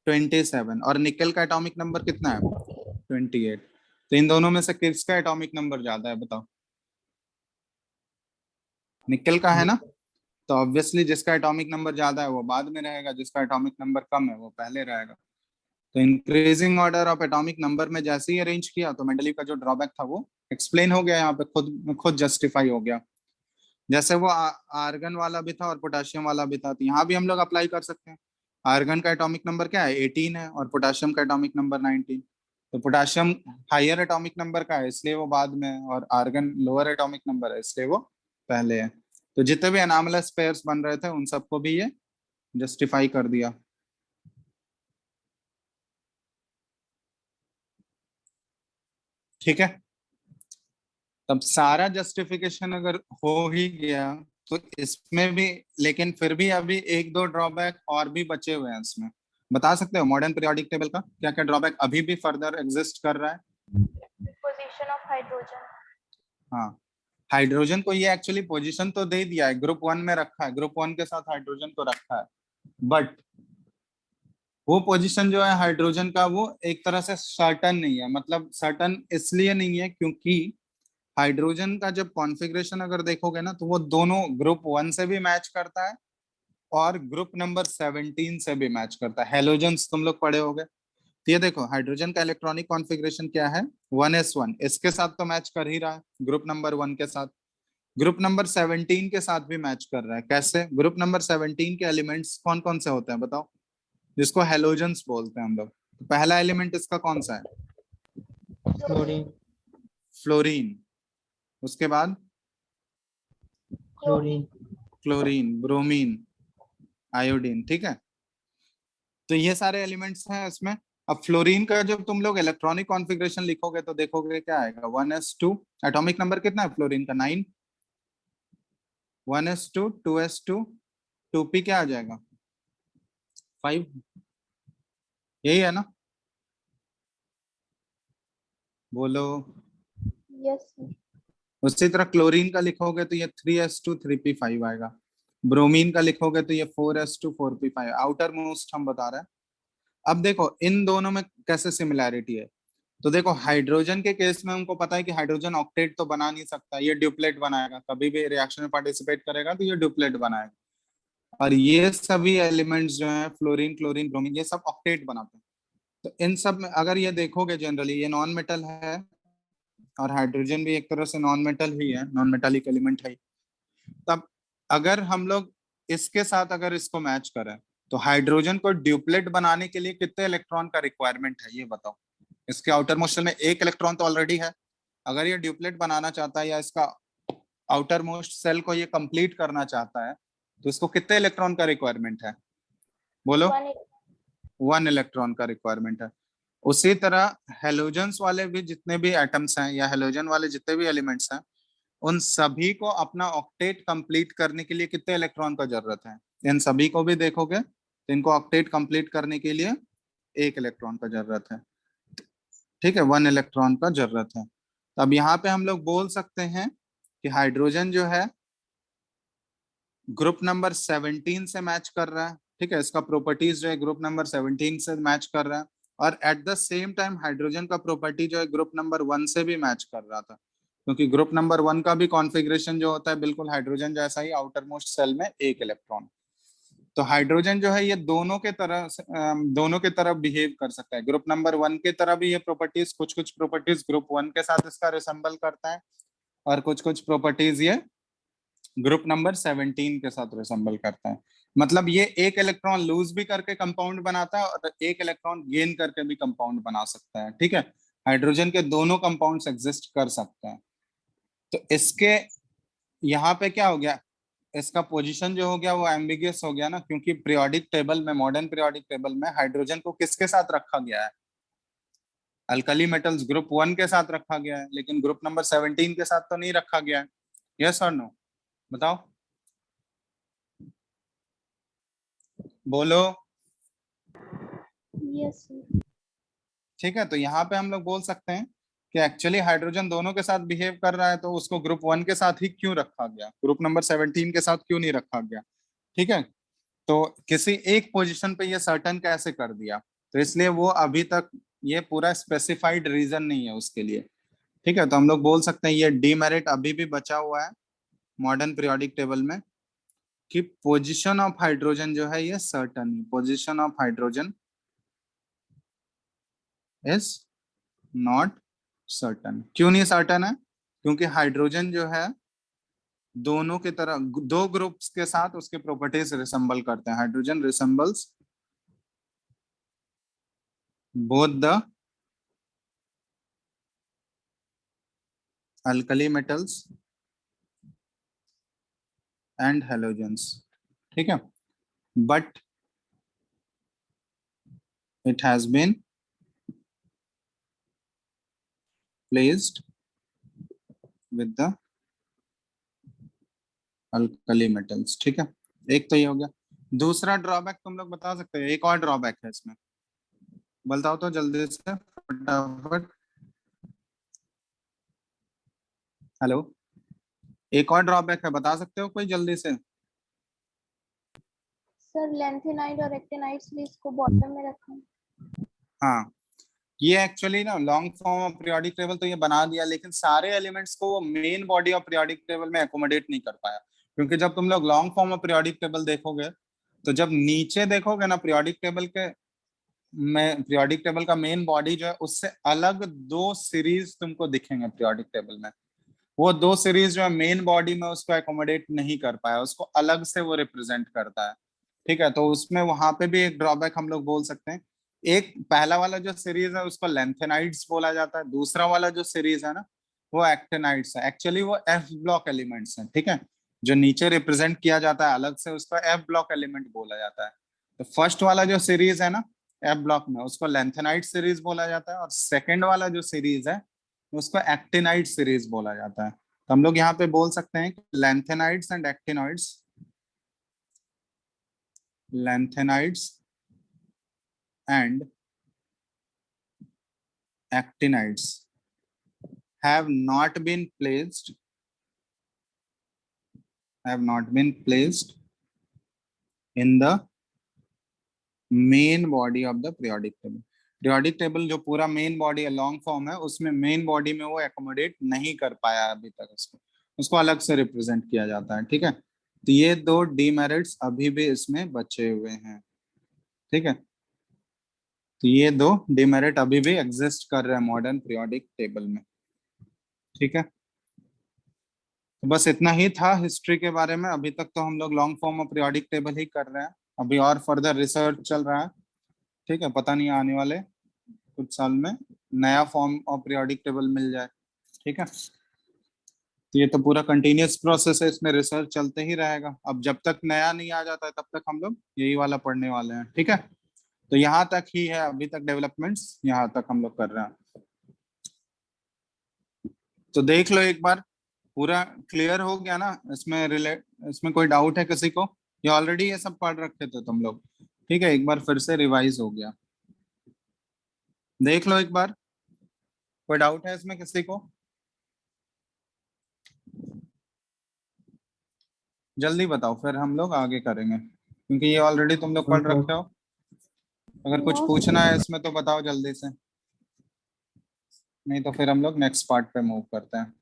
27। और निकल का एटॉमिक नंबर कितना है? 28। तो इन दोनों में से किसका एटॉमिक नंबर ज्यादा है बताओ? निकल का है ना। तो ऑब्वियसली जिसका एटॉमिक नंबर ज्यादा है वो बाद में रहेगा, जिसका एटॉमिक नंबर कम है वो पहले रहेगा। तो increasing order of atomic number में जैसे ही अरेंज किया तो मेंडलीव का जो ड्रॉबैक था वो एक्सप्लेन हो गया, यहाँ पे खुद जस्टिफाई हो गया। जैसे वो आर्गन वाला भी था और पोटेशियम वाला भी था, तो यहाँ भी हम लोग अप्लाई कर सकते हैं। आर्गन का एटॉमिक नंबर क्या है? 18 है, और पोटेशियम का एटॉमिक नंबर 19। तो पोटेशियम हायर एटॉमिक नंबर का है इसलिए वो बाद में है, और आर्गन लोअर एटॉमिक नंबर है इसलिए वो पहले है। तो जितने भी एनामलस पेयर्स बन रहे थे उन सबको भी ये जस्टिफाई कर दिया। ठीक है, तब सारा जस्टिफिकेशन अगर हो ही गया तो इसमें भी, लेकिन फिर भी अभी एक दो ड्रॉबैक और भी बचे हुए हैं इसमें। बता सकते हो मॉडर्न पीरियोडिक टेबल का क्या क्या ड्रॉबैक अभी भी फर्दर एग्जिस्ट कर रहा है? Position of hydrogen. हाँ, हाइड्रोजन को ये एक्चुअली पोजीशन तो दे दिया है, ग्रुप 1 में रखा है, ग्रुप 1 के साथ हाइड्रोजन को रखा है, बट वो पोजीशन जो है हाइड्रोजन का वो एक तरह से सर्टन नहीं है। मतलब सर्टन इसलिए नहीं है क्योंकि हाइड्रोजन का जब कॉन्फ़िगरेशन अगर देखोगे ना तो वो दोनों ग्रुप 1 से भी मैच करता है और ग्रुप नंबर 17 से भी मैच करता है। हेलोजन्स तुम लोग पढ़े होगे, तो ये देखो हाइड्रोजन का इलेक्ट्रॉनिक कॉन्फ़िगरेशन क्या है? 1s1, इसके साथ तो मैच कर ही रहा है ग्रुप नंबर 1 के साथ, ग्रुप नंबर 17 के साथ भी मैच कर रहा है। कैसे? ग्रुप नंबर 17 के एलिमेंट्स कौन कौन से होते हैं बताओ, जिसको हेलोजन्स बोलते हैं हम लोग? तो पहला एलिमेंट इसका कौन सा है? क्लोरीन। फ्लोरीन। उसके बाद क्लोरीन। Chlorine, bromine, iodine. ठीक है, तो ये सारे एलिमेंट्स हैं इसमें। अब फ्लोरीन का जब तुम लोग इलेक्ट्रॉनिक कॉन्फ़िगरेशन लिखोगे तो देखोगे क्या आएगा? 1s2। एटॉमिक नंबर कितना है फ्लोरीन का? 9। 1s2 2s2 2p क्या आ जाएगा? 5। यही है ना? बोलो। Yes, sir. उसी तरह क्लोरीन का लिखोगे तो ये 3s2 3p5 आएगा। ब्रोमीन का लिखोगे तो ये 4s2 4p5। आउटर मोस्ट हम बता रहे हैं। अब देखो इन दोनों में कैसे सिमिलैरिटी है, तो देखो हाइड्रोजन के केस में हमको पता है कि हाइड्रोजन ऑक्टेट तो बना नहीं सकता, ये ड्यूप्लेट बनाएगा, कभी भी रिएक्शन में पार्टिसिपेट करेगा तो ये ड्यूप्लेट बनाएगा। और ये सभी एलिमेंट्स जो हैं फ्लोरीन क्लोरीन ब्रोमीन ये सब ऑक्टेट बनाते हैं। तो इन सब में अगर ये देखोगे जनरली ये नॉन मेटल है, और हाइड्रोजन भी एक तरह से नॉन मेटल ही है, नॉन मेटालिक एलिमेंट है। तब अगर हम लोग इसके साथ अगर इसको मैच करें तो हाइड्रोजन को ड्यूप्लेट बनाने के लिए कितने इलेक्ट्रॉन का रिक्वायरमेंट है ये बताओ। इसके आउटर मोस्ट शेल में एक इलेक्ट्रॉन तो ऑलरेडी है, अगर ये ड्यूप्लेट बनाना चाहता है या इसका आउटर मोस्ट सेल को ये कंप्लीट करना चाहता है तो इसको कितने इलेक्ट्रॉन का रिक्वायरमेंट है बोलो। 1 इलेक्ट्रॉन का रिक्वायरमेंट है। उसी तरह हेलोजन्स वाले भी जितने भी एटम्स हैं या हेलोजन वाले जितने भी एलिमेंट्स हैं उन सभी को अपना ऑक्टेट कंप्लीट करने के लिए कितने इलेक्ट्रॉन का जरूरत है। इन सभी को भी देखोगे तो इनको ऑक्टेट कंप्लीट करने के लिए 1 इलेक्ट्रॉन का जरूरत है। ठीक है, 1 इलेक्ट्रॉन का जरूरत है। तो अब यहाँ पे हम लोग बोल सकते हैं कि हाइड्रोजन जो है ग्रुप नंबर 17 से मैच कर रहा है। ठीक है, इसका प्रॉपर्टीज जो है ग्रुप नंबर 17 से मैच कर रहा है, और eight the same time hydrogen का प्रॉपर्टी जो है ग्रुप नंबर 1 से भी मैच कर रहा था, क्योंकि ग्रुप नंबर 1 का भी कॉन्फ़िगरेशन जो होता है बिल्कुल हाइड्रोजन जैसा ही, आउटर मोस्ट सेल में 1 इलेक्ट्रॉन। तो हाइड्रोजन जो है ये दोनों के तरफ बिहेव कर सकता है। ग्रुप नंबर 1 के तरह भी ये प्रॉपर्टीज, कुछ कुछ प्रॉपर्टीज ग्रुप 1 के साथ इसका रिसेंबल करता है, और कुछ कुछ प्रॉपर्टीज ये ग्रुप नंबर 17 के साथ रिसेंबल करता है। मतलब ये 1 इलेक्ट्रॉन लूज भी करके कंपाउंड बनाता है और 1 इलेक्ट्रॉन गेन करके भी कंपाउंड बना सकता है। ठीक है, हाइड्रोजन के दोनों कंपाउंड्स एग्जिस्ट कर सकते हैं। तो इसके यहाँ पे क्या हो गया, इसका पोजीशन जो हो गया वो एम्बिगियस हो गया ना, क्योंकि पीरियोडिक टेबल में, मॉडर्न पीरियोडिक टेबल में हाइड्रोजन को किसके साथ रखा गया है, अल्कली मेटल्स ग्रुप 1 के साथ रखा गया है, लेकिन ग्रुप नंबर 17 के साथ तो नहीं रखा गया है। यस और नो बताओ, बोलो। यस। ठीक है, तो यहाँ पे हम लोग बोल सकते हैं कि एक्चुअली हाइड्रोजन दोनों के साथ बिहेव कर रहा है, तो उसको ग्रुप 1 के साथ ही क्यों रखा गया, ग्रुप नंबर 17 के साथ क्यों नहीं रखा गया। ठीक है, तो किसी एक पोजीशन पे ये सर्टन कैसे कर दिया, तो इसलिए वो अभी तक ये पूरा स्पेसिफाइड रीजन नहीं है उसके लिए। ठीक है, तो हम लोग बोल सकते हैं ये डीमेरिट अभी भी बचा हुआ है मॉडर्न पीरियोडिक टेबल में, कि पोजीशन ऑफ हाइड्रोजन जो है ये सर्टन है, position of hydrogen is not certain. क्यों नहीं सर्टन है, क्योंकि हाइड्रोजन जो है दोनों की तरह दो ग्रुप्स के साथ उसके प्रॉपर्टीज रिसेंबल करते हैं। Hydrogen resembles both the alkali metals and halogens। ठीक है, but it has been placed with the alkali metals। ठीक है, एक तो ये हो गया। दूसरा ड्रॉबैक तुम लोग बता सकते हो, एक और ड्रॉबैक है इसमें, बताओ तो जल्दी से फटाफट। हेलो, एक और ड्रॉबैक है, बता सकते हो कोई जल्दी से। सर लेंथेनाइड और एक्टिनाइड्स भी इसको बॉटम में रखा है। हाँ, ये एक्चुअली ना long form of periodic table तो ये बना दिया, लेकिन सारे एलिमेंट्स को वो main body of periodic table में एकोमोडेट नहीं कर पाया। क्योंकि जब तुम लोग long form of periodic table देखोगे तो जब नीचे देखोगे ना पीरियोडिक टेबल के में, पीरियोडिक टेबल का मेन बॉडी जो है उससे अलग 2 सीरीज तुमको दिखेंगे पीरियोडिक टेबल में। वो 2 सीरीज जो है मेन बॉडी में उसको एकोमोडेट नहीं कर पाया, उसको अलग से वो रिप्रेजेंट करता है। ठीक है, तो उसमें वहां पे भी एक ड्रॉबैक हम लोग बोल सकते हैं। एक पहला वाला जो सीरीज है उसको लेंथेनाइड्स बोला जाता है, दूसरा वाला जो सीरीज है ना वो एक्टिनाइड्स है। एक्चुअली वो एफ ब्लॉक एलिमेंट्स हैं। ठीक है, जो नीचे रिप्रेजेंट किया जाता है अलग से उसको एफ ब्लॉक एलिमेंट बोला जाता है। तो फर्स्ट वाला जो सीरीज है ना एफ ब्लॉक में उसको लेंथेनाइड सीरीज बोला जाता है, और सेकेंड वाला जो सीरीज है उसको एक्टिनाइड सीरीज बोला जाता है। तो हम लोग यहाँ पे बोल सकते हैं lanthanides and actinoids, lengthenides and actinides have not been placed in the main body of the periodic table। Periodic table जो पूरा मेन बॉडी है, लॉन्ग फॉर्म है, उसमें मेन बॉडी में वो एकोमोडेट नहीं कर पाया अभी तक, उसको अलग से रिप्रेजेंट किया जाता है। ठीक है, तो ये दो डीमेरिट्स अभी भी इसमें बचे हुए हैं। ठीक है, तो ये दो डीमेरिट अभी भी एग्जिस्ट कर रहे हैं मॉडर्न पीरियोडिक टेबल में। ठीक है, तो बस इतना ही था हिस्ट्री के बारे में। अभी तक तो हम लोग long form of periodic table ही कर रहे हैं, अभी और फर्दर रिसर्च चल रहा है। ठीक है, पता नहीं आने वाले कुछ साल में नया फॉर्म ऑफ पीरियोडिक टेबल मिल जाए। ठीक है, तो ये तो पूरा कंटिन्यूअस प्रोसेस है, इसमें रिसर्च चलते ही रहेगा। अब जब तक नया नहीं आ जाता है तब तक हम लोग यही वाला पढ़ने वाले हैं। ठीक है, तो यहाँ तक ही है अभी तक डेवलपमेंट्स, यहाँ तक हम लोग कर रहे हैं। तो देख लो एक बार, पूरा क्लियर हो गया ना? इसमें कोई डाउट है किसी को? ये ऑलरेडी ये सब पढ़ रखे थे तुम लोग। ठीक है, एक बार फिर से रिवाइज हो गया, देख लो एक बार। कोई डाउट है इसमें किसी को? जल्दी बताओ, फिर हम लोग आगे करेंगे, क्योंकि ये ऑलरेडी तुम लोग पढ़ रखे हो। अगर कुछ No, पूछना है इसमें तो बताओ जल्दी से, नहीं तो फिर हम लोग नेक्स्ट पार्ट पे मूव करते हैं।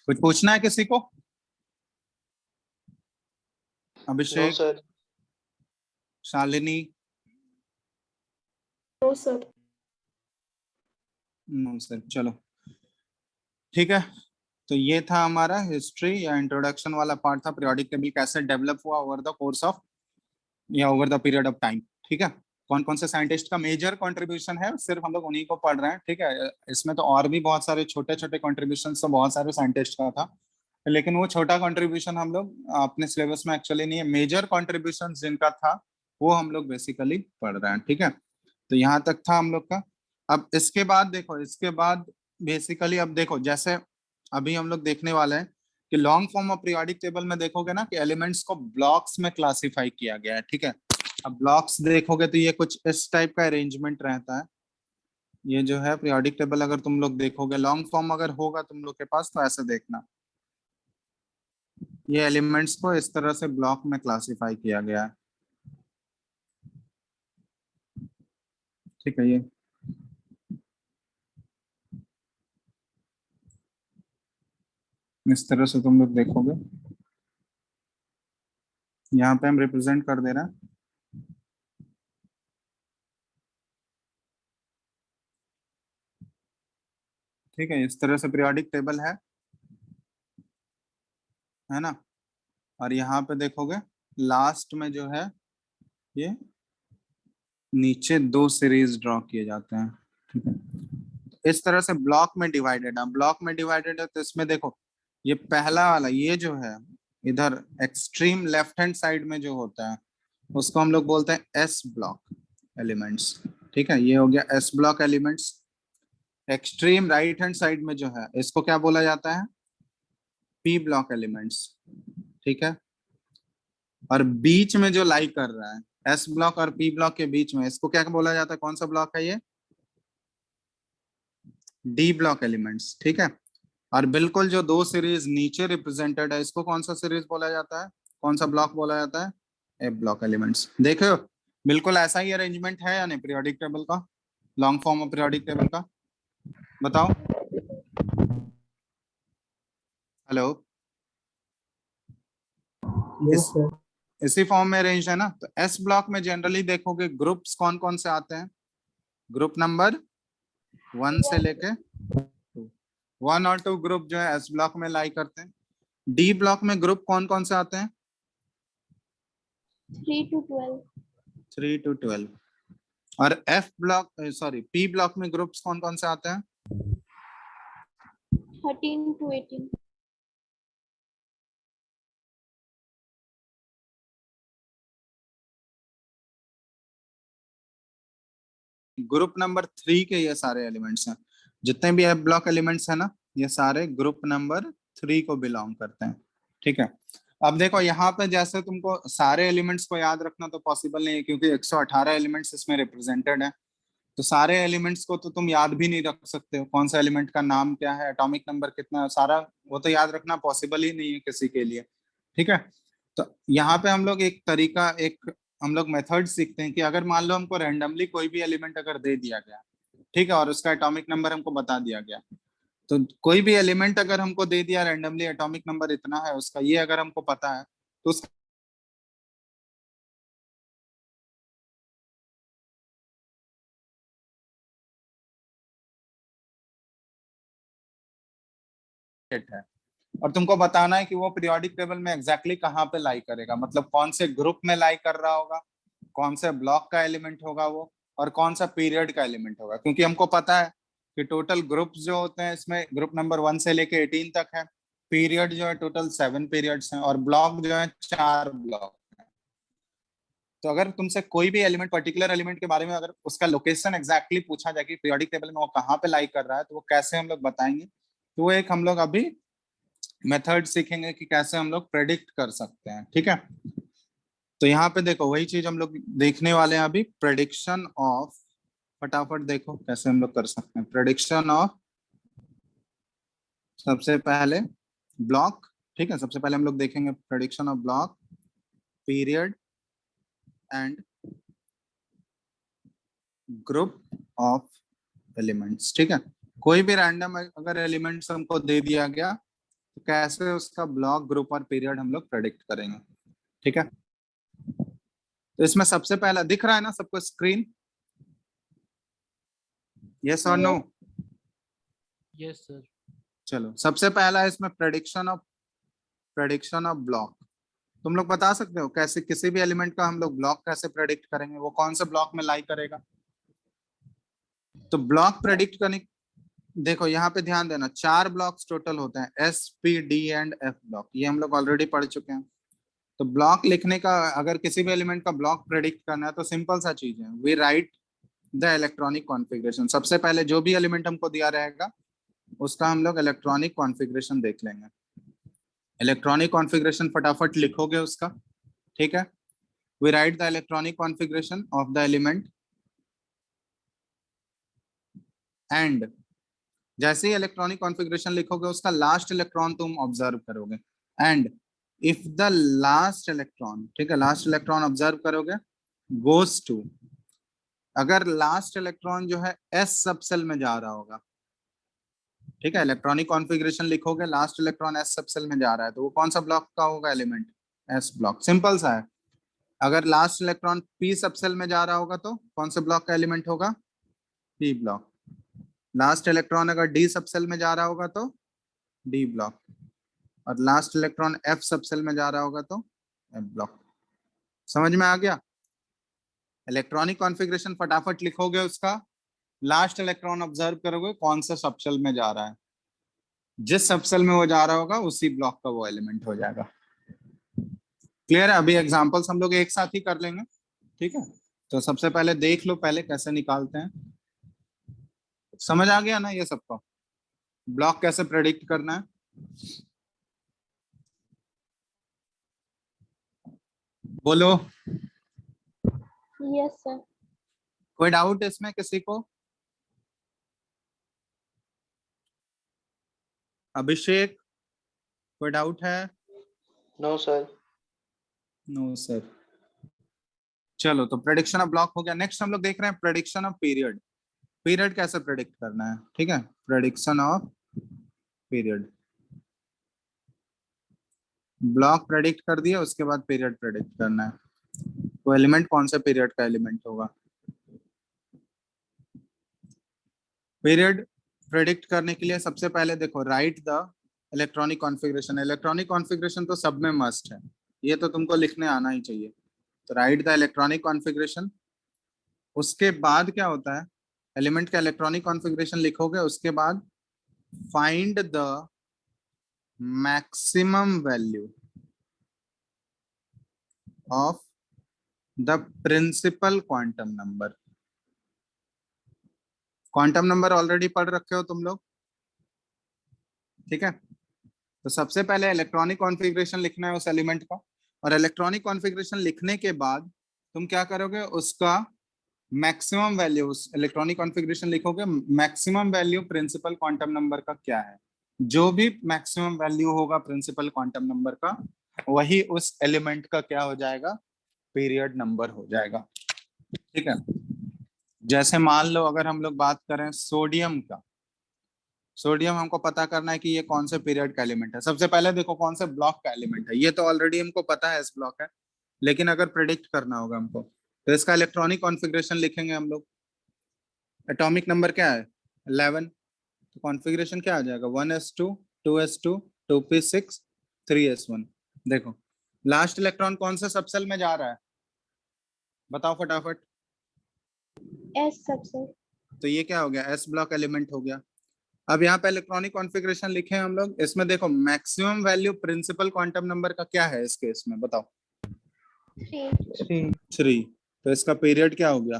कुछ पूछना है किसी को? No Abhishek, sir. Shalini? no sir. No sir, चलो ठीक है। तो ये था हमारा हिस्ट्री या इंट्रोडक्शन वाला पार्ट था, पीरियोडिक टेबल कैसे डेवलप हुआ ओवर द कोर्स ऑफ या over the period of time. ठीक है, कौन कौन से साइंटिस्ट का मेजर कंट्रीब्यूशन है, सिर्फ हम लोग उन्हीं को पढ़ रहे हैं। ठीक है, इसमें तो और भी बहुत सारे छोटे छोटे कंट्रीब्यूशन तो बहुत सारे साइंटिस्ट का था, लेकिन वो छोटा कंट्रीब्यूशन हम लोग अपने सिलेबस में एक्चुअली नहीं है। मेजर कंट्रीब्यूशन जिनका था वो हम लोग बेसिकली पढ़ रहे हैं। ठीक है, तो यहाँ तक था हम लोग का। अब इसके बाद देखो, इसके बाद बेसिकली अब देखो, जैसे अभी हम लोग देखने वाले हैं कि long form of periodic table में देखोगे ना कि एलिमेंट्स को ब्लॉक्स में क्लासिफाई किया गया है। ठीक है, अब ब्लॉक्स देखोगे तो ये कुछ इस टाइप का अरेंजमेंट रहता है। ये जो है पीरियोडिक टेबल, अगर तुम लोग देखोगे लॉन्ग फॉर्म अगर होगा तुम लोग के पास तो ऐसे देखना, ये एलिमेंट्स को इस तरह से ब्लॉक में क्लासिफाई किया गया है। ठीक है, ये इस तरह से तुम लोग देखोगे, यहाँ पे हम रिप्रेजेंट कर दे रहे हैं। ठीक है, इस तरह से पीरियोडिक टेबल है ना? और यहाँ पे देखोगे लास्ट में जो है ये नीचे दो सीरीज ड्रॉ किए जाते हैं। ठीक है, इस तरह से ब्लॉक में डिवाइडेड है। ब्लॉक में डिवाइडेड है तो इसमें देखो, ये पहला वाला ये जो है इधर एक्सट्रीम लेफ्ट हैंड साइड में जो होता है उसको हम लोग बोलते हैं एस ब्लॉक एलिमेंट्स। ठीक है, ये हो गया S block elements. Extreme right hand side में जो है इसको क्या बोला जाता है? P block elements. ठीक है, और बीच में जो लाई कर रहा है एस ब्लॉक और पी ब्लॉक के बीच में, इसको क्या बोला जाता है? कौन सा ब्लॉक है ये? D block elements. ठीक है, और बिल्कुल जो दो सीरीज नीचे रिप्रेजेंटेड है इसको कौन सा सीरीज बोला जाता है, कौन सा ब्लॉक बोला जाता है? ए ब्लॉक एलिमेंट्स। देखो बिल्कुल ऐसा ही अरेंजमेंट है या नहीं पीरियोडिक टेबल का, long form of periodic table का? बताओ। Hello, yes sir. इसी फॉर्म में अरेंज है ना? तो एस ब्लॉक में जनरली देखोगे ग्रुप्स कौन कौन से आते हैं? ग्रुप नंबर 1 से लेके 1 और 2 ग्रुप जो है एस ब्लॉक में लाई करते हैं। डी ब्लॉक में ग्रुप कौन कौन से आते हैं? 3 to 12. 3 to 12। और F block sorry P block में ग्रुप्स कौन कौन से आते हैं? 13 to 18. ग्रुप नंबर 3 के ये सारे एलिमेंट्स हैं, जितने भी एफ ब्लॉक एलिमेंट्स हैं ना, ये सारे ग्रुप नंबर 3 को बिलोंग करते हैं। ठीक है, अब देखो यहाँ पे जैसे तुमको सारे एलिमेंट्स को याद रखना तो पॉसिबल नहीं है, क्योंकि 118 एलिमेंट्स इसमें रिप्रेजेंटेड है। तो सारे एलिमेंट्स को तो तुम याद भी नहीं रख सकते हो, कौन सा एलिमेंट का नाम क्या है, एटॉमिक नंबर कितना है, सारा वो तो याद रखना पॉसिबल ही नहीं है किसी के लिए। ठीक है, तो यहाँ पे हम लोग एक तरीका, एक हम लोग मेथड सीखते हैं कि अगर मान लो हमको रैंडमली कोई भी एलिमेंट अगर दे दिया गया, ठीक है, और उसका एटॉमिक नंबर हमको बता दिया गया, तो कोई भी एलिमेंट अगर हमको दे दिया रैंडमली, एटॉमिक नंबर इतना है उसका, ये अगर हमको पता है तो उसका है, और तुमको बताना है कि वो पीरियोडिक टेबल में एग्जैक्टली कहाँ पे लाई करेगा, मतलब कौन से ग्रुप में लाई कर रहा होगा, कौन से ब्लॉक का एलिमेंट होगा वो, और कौन सा पीरियड का एलिमेंट होगा, क्योंकि हमको पता है कि टोटल ग्रुप्स जो होते हैं इसमें ग्रुप नंबर 1 से लेके 18 तक है, पीरियड जो है टोटल 7 पीरियड्स हैं, और ब्लॉक जो है 4 ब्लॉक है। तो अगर तुमसे कोई भी एलिमेंट, पर्टिकुलर एलिमेंट के बारे में अगर उसका लोकेशन एग्जैक्टली पूछा जाए कि पीरियोडिक टेबल में वो कहाँ पे लाई कर रहा है, तो वो कैसे हम लोग बताएंगे, तो वो एक हम लोग अभी मेथड सीखेंगे कि कैसे हम लोग प्रेडिक्ट कर सकते हैं, ठीक है। तो यहाँ पे देखो वही चीज हम लोग देखने वाले हैं अभी, प्रेडिक्शन ऑफ, फटाफट देखो कैसे हम लोग कर सकते हैं प्रेडिक्शन ऑफ, सबसे पहले ब्लॉक, ठीक है, सबसे पहले हम लोग देखेंगे prediction of block, period and group of elements, ठीक है। कोई भी रैंडम अगर एलिमेंट्स हमको दे दिया गया तो कैसे उसका ब्लॉक, ग्रुप और पीरियड हम लोग प्रेडिक्ट करेंगे, ठीक है। तो इसमें सबसे पहला दिख रहा है ना सबको स्क्रीन, यस और नो? Yes sir. चलो सबसे पहला है इसमें प्रेडिक्शन ऑफ ब्लॉक। तुम लोग बता सकते हो कैसे किसी भी एलिमेंट का हम लोग ब्लॉक कैसे प्रेडिक्ट करेंगे, वो कौन से ब्लॉक में लाई करेगा? तो ब्लॉक प्रेडिक्ट करने, देखो यहाँ पे ध्यान देना, 4 ब्लॉक्स टोटल होते हैं, S P D and F block, ये हम लोग ऑलरेडी पढ़ चुके हैं। तो ब्लॉक लिखने का, अगर किसी भी एलिमेंट का ब्लॉक प्रेडिक्ट करना है तो सिंपल सा चीज है, we write the electronic configuration. सबसे पहले जो भी एलिमेंट हमको दिया रहेगा उसका हम लोग इलेक्ट्रॉनिक कॉन्फ़िगरेशन देख लेंगे। इलेक्ट्रॉनिक कॉन्फ़िगरेशन फटाफट लिखोगे उसका, ठीक है। We write the electronic configuration of the element and, जैसे ही इलेक्ट्रॉनिक कॉन्फ़िगरेशन लिखोगे उसका लास्ट इलेक्ट्रॉन तुम ऑब्जर्व करोगे, and if the last electron, ठीक है, लास्ट इलेक्ट्रॉन ऑब्जर्व करोगे, गोस टू, अगर लास्ट इलेक्ट्रॉन जो है एस सबसेल में जा रहा होगा, ठीक है, इलेक्ट्रॉनिक कॉन्फ़िगरेशन लिखोगे लास्ट इलेक्ट्रॉन एस सबसेल में जा रहा है, तो वो कौन सा ब्लॉक का होगा एलिमेंट? एस ब्लॉक, सिंपल सा है। अगर लास्ट इलेक्ट्रॉन पी सबसेल में जा रहा होगा तो कौन से ब्लॉक का एलिमेंट होगा? P block. लास्ट इलेक्ट्रॉन अगर डी सबसेल में जा रहा होगा तो डी ब्लॉक, और लास्ट इलेक्ट्रॉन एफ सबसेल में जा रहा होगा तो एफ ब्लॉक। समझ में आ गया? इलेक्ट्रॉनिक कॉन्फ़िगरेशन फटाफट लिखोगे, उसका लास्ट इलेक्ट्रॉन ऑब्जर्व करोगे कौन सा सबसेल में जा रहा है, जिस सबसेल में वो जा रहा होगा उसी ब्लॉक का वो एलिमेंट हो जाएगा। क्लियर है? अभी एग्जांपल्स हम लोग एक साथ ही कर लेंगे, ठीक है। तो सबसे पहले देख लो पहले कैसे निकालते हैं, समझ आ गया ना ये सबको, ब्लॉक कैसे प्रेडिक्ट करना है? बोलो, यस सर। कोई डाउट इसमें किसी को? अभिषेक, कोई डाउट है? No sir. No sir. चलो तो प्रेडिक्शन ऑफ ब्लॉक हो गया। नेक्स्ट हम लोग देख रहे हैं प्रेडिक्शन ऑफ पीरियड। पीरियड कैसे प्रेडिक्ट करना है, ठीक है, prediction of period. Block predict कर दिया, उसके बाद पीरियड प्रेडिक्ट करना है, तो एलिमेंट कौन सा पीरियड का एलिमेंट होगा। पीरियड प्रेडिक्ट करने के लिए सबसे पहले देखो, right the electronic configuration. Electronic configuration तो सब में मस्ट है, ये तो तुमको लिखने आना ही चाहिए। तो राइट द इलेक्ट्रॉनिक कॉन्फ़िगरेशन, उसके बाद क्या होता है, एलिमेंट का इलेक्ट्रॉनिक कॉन्फ़िगरेशन लिखोगे, उसके बाद find the maximum value of the principal quantum number. Quantum number already पढ़ रखे हो तुम लोग, ठीक है। तो सबसे पहले इलेक्ट्रॉनिक कॉन्फ़िगरेशन लिखना है उस एलिमेंट का, और इलेक्ट्रॉनिक कॉन्फ़िगरेशन लिखने के बाद तुम क्या करोगे, उसका मैक्सिमम वैल्यू, उस इलेक्ट्रॉनिक कॉन्फ़िगरेशन लिखोगे, maximum value principal quantum number का क्या है, जो भी मैक्सिमम वैल्यू होगा प्रिंसिपल क्वांटम नंबर का, वही उस एलिमेंट का क्या हो जाएगा, पीरियड नंबर हो जाएगा। ठीक है, जैसे मान लो अगर हम लोग बात करें सोडियम का, सोडियम हमको पता करना है कि ये कौन से पीरियड का एलिमेंट है। सबसे पहले देखो कौन से ब्लॉक का एलिमेंट है, ये तो ऑलरेडी हमको पता है एस ब्लॉक है, लेकिन अगर प्रिडिक्ट करना होगा हमको तो इसका इलेक्ट्रॉनिक कॉन्फ़िगरेशन लिखेंगे हम लोग। एटॉमिक नंबर क्या है 11, तो कॉन्फ़िगरेशन क्या आ जाएगा 1s2 2s2 2p6 3s1। देखो लास्ट इलेक्ट्रॉन कौन से सबसेल में जा रहा है बताओ फटाफट। एस सबसे। तो ये क्या हो गया एस ब्लॉक एलिमेंट हो गया। अब यहाँ पे इलेक्ट्रॉनिक कॉन्फ़िगरेशन लिखे हैं हम लोग, इसमें देखो maximum value principal quantum number का क्या है इस केस में बताओ 3। तो इसका पीरियड क्या हो गया,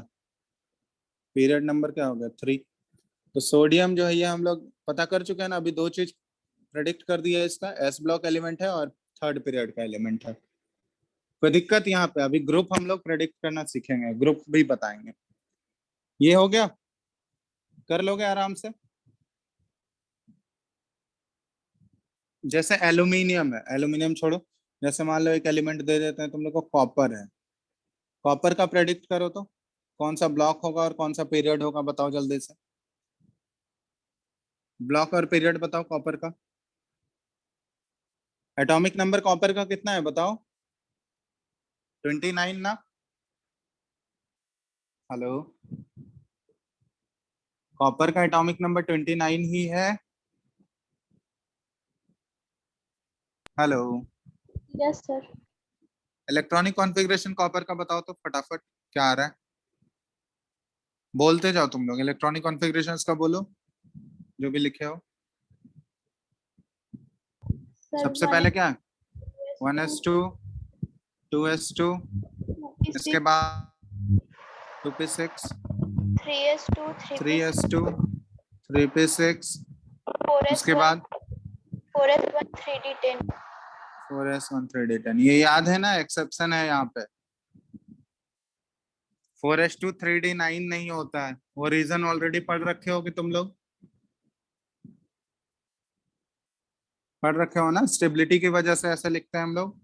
पीरियड नंबर क्या हो गया 3। तो सोडियम जो है ये हम लोग पता कर चुके हैं ना, अभी दो चीज प्रेडिक्ट कर दी है, इसका एस ब्लॉक एलिमेंट है और थर्ड पीरियड का एलिमेंट है। कोई दिक्कत यहाँ पे, अभी ग्रुप हम लोग प्रेडिक्ट करना सीखेंगे, ग्रुप भी बताएंगे। ये हो गया, कर लोगे आराम से। जैसे एल्यूमिनियम है, एल्यूमिनियम छोड़ो, जैसे मान लो एक एलिमेंट दे देते हैं तुम लोग को कॉपर है, कॉपर का प्रेडिक्ट करो तो कौन सा ब्लॉक होगा और कौन सा पीरियड होगा बताओ जल्दी से। ब्लॉक और पीरियड बताओ कॉपर का। एटॉमिक नंबर कॉपर का कितना है बताओ 29 ना। हेलो, कॉपर का एटॉमिक नंबर 29 ही है। Hello, yes sir. Electronic configuration copper का बताओ तो फटाफट, क्या आ रहा है बोलते जाओ तुम लोग। इलेक्ट्रॉनिक कॉन्फ़िगरेशंस का बोलो जो भी लिखे हो। सबसे पहले क्या है 1s2 2s2, इसके बाद 2p6 3s2 3s2 3p6, उसके बाद 4s1 3d10। 4s1 3d10। ये याद है ना, एक्सेप्शन है यहाँ पे, 4s2 3d9 नहीं होता है, वो रीजन ऑलरेडी पढ़ रखे हो कि तुम लोग पढ़ रखे हो ना, स्टेबिलिटी की वजह से ऐसे लिखते हैं हम लोग।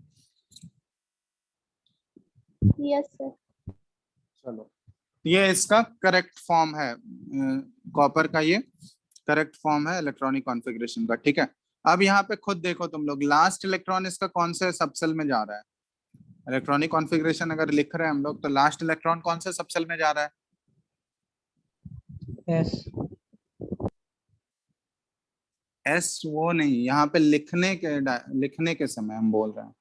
Yes sir. चलो, ये इसका करेक्ट फॉर्म है, कॉपर का ये करेक्ट फॉर्म है इलेक्ट्रॉनिक कॉन्फ़िगरेशन का। ठीक है, अब यहाँ पे खुद देखो तुम लोग, लास्ट इलेक्ट्रॉन इसका कौन से सबसेल में जा रहा है। इलेक्ट्रॉनिक कॉन्फ़िगरेशन अगर लिख रहे हैं हम लोग तो लास्ट इलेक्ट्रॉन कौन से सबसेल में जा रहा है एस। एस वो नहीं, यहाँ पे लिखने के समय हम बोल रहे हैं,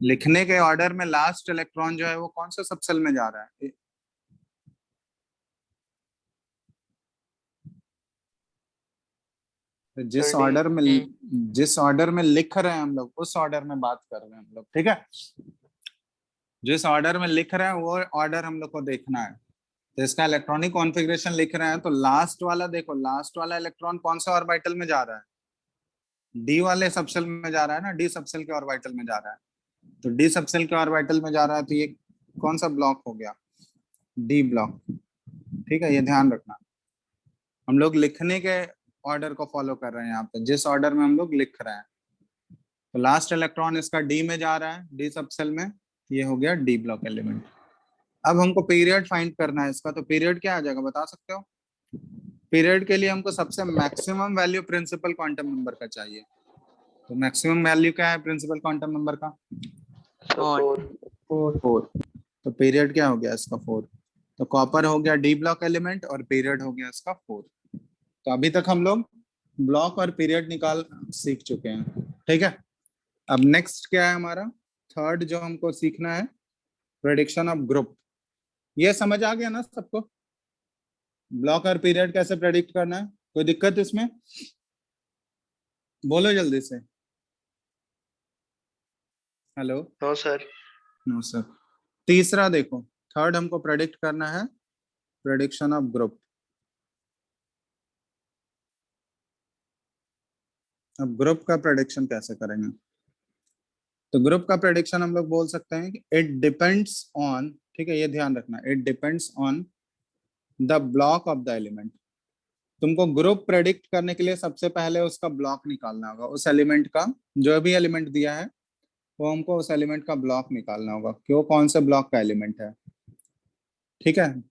लिखने के ऑर्डर में लास्ट इलेक्ट्रॉन जो है वो कौन से सबसेल में जा रहा है। तो जिस ऑर्डर में लिख रहे हैं हम लोग उस ऑर्डर में बात कर रहे हैं हम लोग। ठीक है, जिस ऑर्डर में लिख रहे हैं वो ऑर्डर हम लोग को देखना है। तो इसका इलेक्ट्रॉनिक कॉन्फ़िगरेशन लिख रहे हैं तो लास्ट वाला देखो, लास्ट वाला इलेक्ट्रॉन कौन सा ऑर्बिटल में जा रहा है, डी वाले सबसेल में जा रहा है ना, डी सबसेल के ऑर्बिटल में जा रहा है। तो डी सबसेल के ऑर्बिटल में जा रहा है तो ये कौन सा ब्लॉक हो गया डी ब्लॉक। ठीक है, ये ध्यान रखना, हम लोग लिखने के ऑर्डर को फॉलो कर रहे हैं यहाँ पे, जिस ऑर्डर में हम लोग लिख रहे हैं। तो लास्ट इलेक्ट्रॉन इसका डी में जा रहा है, डी सबसेल में, ये हो गया डी ब्लॉक एलिमेंट। अब हमको पीरियड फाइंड करना है इसका, तो पीरियड क्या आ जाएगा बता सकते हो। पीरियड के लिए हमको सबसे maximum value principal quantum number का चाहिए। तो मैक्सिमम वैल्यू क्या है प्रिंसिपल क्वांटम नंबर का 4। तो पीरियड क्या हो गया इसका 4। तो कॉपर हो गया डी ब्लॉक एलिमेंट और पीरियड हो गया इसका 4। तो अभी तक हम लोग ब्लॉक और पीरियड निकाल सीख चुके हैं। ठीक है, अब नेक्स्ट क्या है हमारा थर्ड जो हमको सीखना है, प्रेडिक्शन ऑफ ग्रुप। ये समझ आ गया ना सबको, ब्लॉक और पीरियड कैसे प्रेडिक्ट करना है, कोई दिक्कत इसमें बोलो जल्दी से। Hello, no sir. No sir. तीसरा देखो, थर्ड हमको प्रेडिक्ट करना है प्रेडिक्शन ऑफ ग्रुप। अब ग्रुप का प्रेडिक्शन कैसे करेंगे, तो ग्रुप का प्रेडिक्शन हम लोग बोल सकते हैं कि इट डिपेंड्स ऑन, ठीक है ये ध्यान रखना, it depends on the block of the element. तुमको ग्रुप प्रेडिक्ट करने के लिए सबसे पहले उसका ब्लॉक निकालना होगा, उस एलिमेंट का, जो भी एलिमेंट दिया है वो हमको उस एलिमेंट का ब्लॉक निकालना होगा कि वो कौन से ब्लॉक का एलिमेंट है। ठीक है,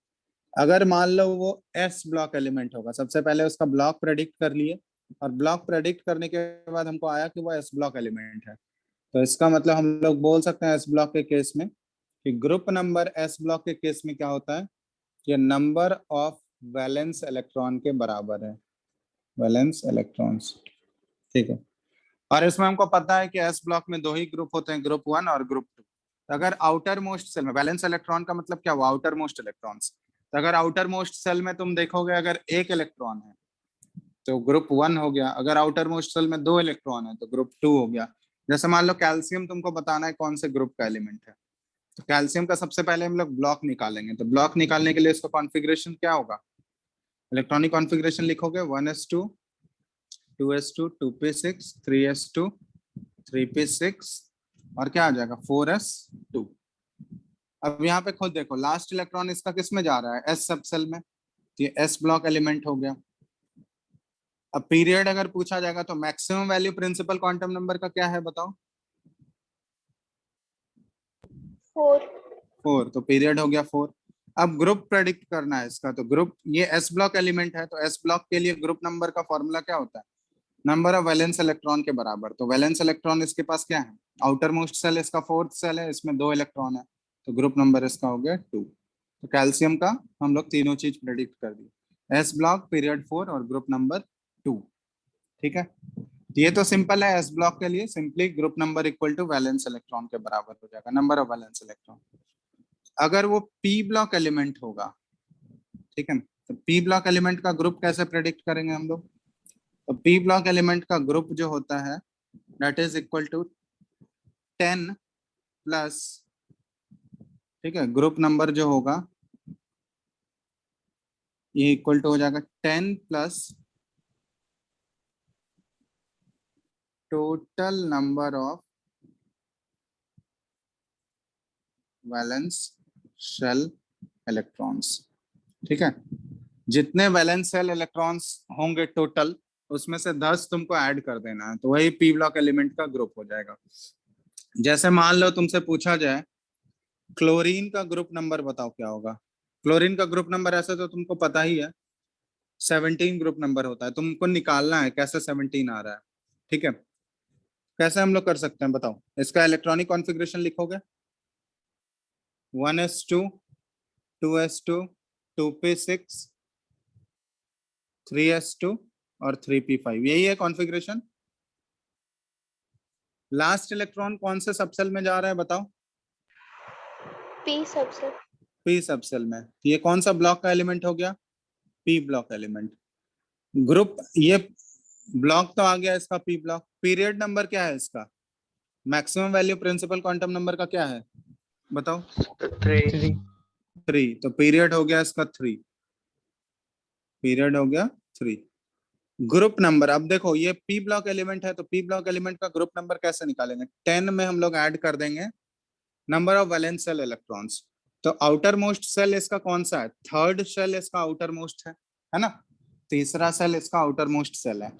अगर मान लो वो एस ब्लॉक एलिमेंट होगा, सबसे पहले उसका ब्लॉक प्रेडिक्ट कर लिए, और ब्लॉक प्रेडिक्ट करने के बाद हमको आया कि वो एस ब्लॉक एलिमेंट है, तो इसका मतलब हम लोग बोल सकते हैं एस ब्लॉक के केस में कि ग्रुप नंबर एस ब्लॉक के केस में क्या होता है कि नंबर ऑफ वैलेंस इलेक्ट्रॉन के बराबर है, वैलेंस इलेक्ट्रॉन्स। ठीक है, और इसमें हमको पता है कि एस ब्लॉक में दो ही ग्रुप होते हैं, ग्रुप 1 और ग्रुप 2। तो अगर आउटर मोस्ट सेल में वैलेंस इलेक्ट्रॉन का मतलब क्या हुआ, आउटर मोस्ट इलेक्ट्रॉन्स। तो अगर आउटर मोस्ट सेल में तुम देखोगे अगर एक इलेक्ट्रॉन है तो ग्रुप 1 हो गया, अगर आउटर मोस्ट सेल में दो इलेक्ट्रॉन है तो ग्रुप 2 हो गया। जैसे मान लो कैल्शियम तुमको बताना है कौन से ग्रुप का एलिमेंट है, तो कैल्शियम का सबसे पहले हम लोग ब्लॉक निकालेंगे, तो ब्लॉक निकालने के लिए इसका कॉन्फ़िगरेशन क्या होगा, इलेक्ट्रॉनिक कॉन्फ़िगरेशन लिखोगे 1s2 2s2 2p6 3s2 3p6 और क्या आ जाएगा 4s2। अब यहाँ पे खुद देखो लास्ट इलेक्ट्रॉन इसका किस में जा रहा है, एस सब सेल में, तो ये एस ब्लॉक एलिमेंट हो गया। अब पीरियड अगर पूछा जाएगा तो maximum value principal quantum number का क्या है बताओ, 4. 4, तो पीरियड हो गया 4। अब ग्रुप प्रेडिक्ट करना है इसका, तो ग्रुप ये एस ब्लॉक एलिमेंट है, तो एस ब्लॉक के लिए ग्रुप नंबर का फॉर्मूला क्या होता है, नंबर ऑफ वैलेंस इलेक्ट्रॉन के बराबर। तो वैलेंस इलेक्ट्रॉन इसके पास क्या है, आउटर मोस्ट सेल इसका फोर्थ सेल है, इसमें दो इलेक्ट्रॉन है, तो ग्रुप नंबर इसका हो गया 2। तो कैल्शियम का हम लोग तीनों चीज प्रेडिक्ट कर दी, एस ब्लॉक, पीरियड 4 और ग्रुप नंबर 2। ठीक है, ये तो सिंपल है, एस ब्लॉक के लिए simply group number equal to valence electron के बराबर हो जाएगा, नंबर ऑफ वैलेंस इलेक्ट्रॉन। अगर वो पी ब्लॉक एलिमेंट होगा, ठीक है ना, तो पी ब्लॉक एलिमेंट का ग्रुप कैसे प्रेडिक्ट करेंगे हम लोग, तो पी ब्लॉक एलिमेंट का ग्रुप जो होता है that is equal to 10 plus, ठीक है, ग्रुप नंबर जो होगा ये इक्वल टू हो जाएगा 10 plus total number of valence shell electrons. ठीक है, जितने वैलेंस शेल इलेक्ट्रॉन्स होंगे टोटल, उसमें से 10 तुमको ऐड कर देना है, तो वही पी ब्लॉक एलिमेंट का ग्रुप हो जाएगा। जैसे मान लो तुमसे पूछा जाए क्लोरीन का ग्रुप नंबर बताओ क्या होगा, क्लोरीन का ग्रुप नंबर ऐसे तो तुमको पता ही है 17 ग्रुप नंबर होता है, तुमको निकालना है कैसे 17 आ रहा है। ठीक है, कैसे हम लोग कर सकते हैं बताओ, इसका इलेक्ट्रॉनिक कॉन्फ़िगरेशन लिखोगे 1s2 2s2 2p6 3s2 और 3p5, यही है कॉन्फ़िगरेशन। लास्ट इलेक्ट्रॉन कौन से सबसेल में जा रहा है बताओ, P सबसेल. पी सबसेल में, ये कौन सा ब्लॉक का एलिमेंट हो गया, पी ब्लॉक एलिमेंट। ग्रुप ये ब्लॉक तो आ गया इसका पी ब्लॉक, पीरियड नंबर क्या है इसका, maximum value principal quantum number का क्या है बताओ, 3। 3, तो पीरियड हो गया इसका 3, पीरियड हो गया 3। ग्रुप नंबर, अब देखो ये पी ब्लॉक एलिमेंट है, तो पी ब्लॉक एलिमेंट का ग्रुप नंबर कैसे निकालेंगे, 10 में हम लोग ऐड कर देंगे number of valence shell electrons. तो आउटर मोस्ट सेल इसका कौन सा है, थर्ड सेल इसका आउटर मोस्ट है ना, तीसरा सेल इसका आउटर मोस्ट सेल है।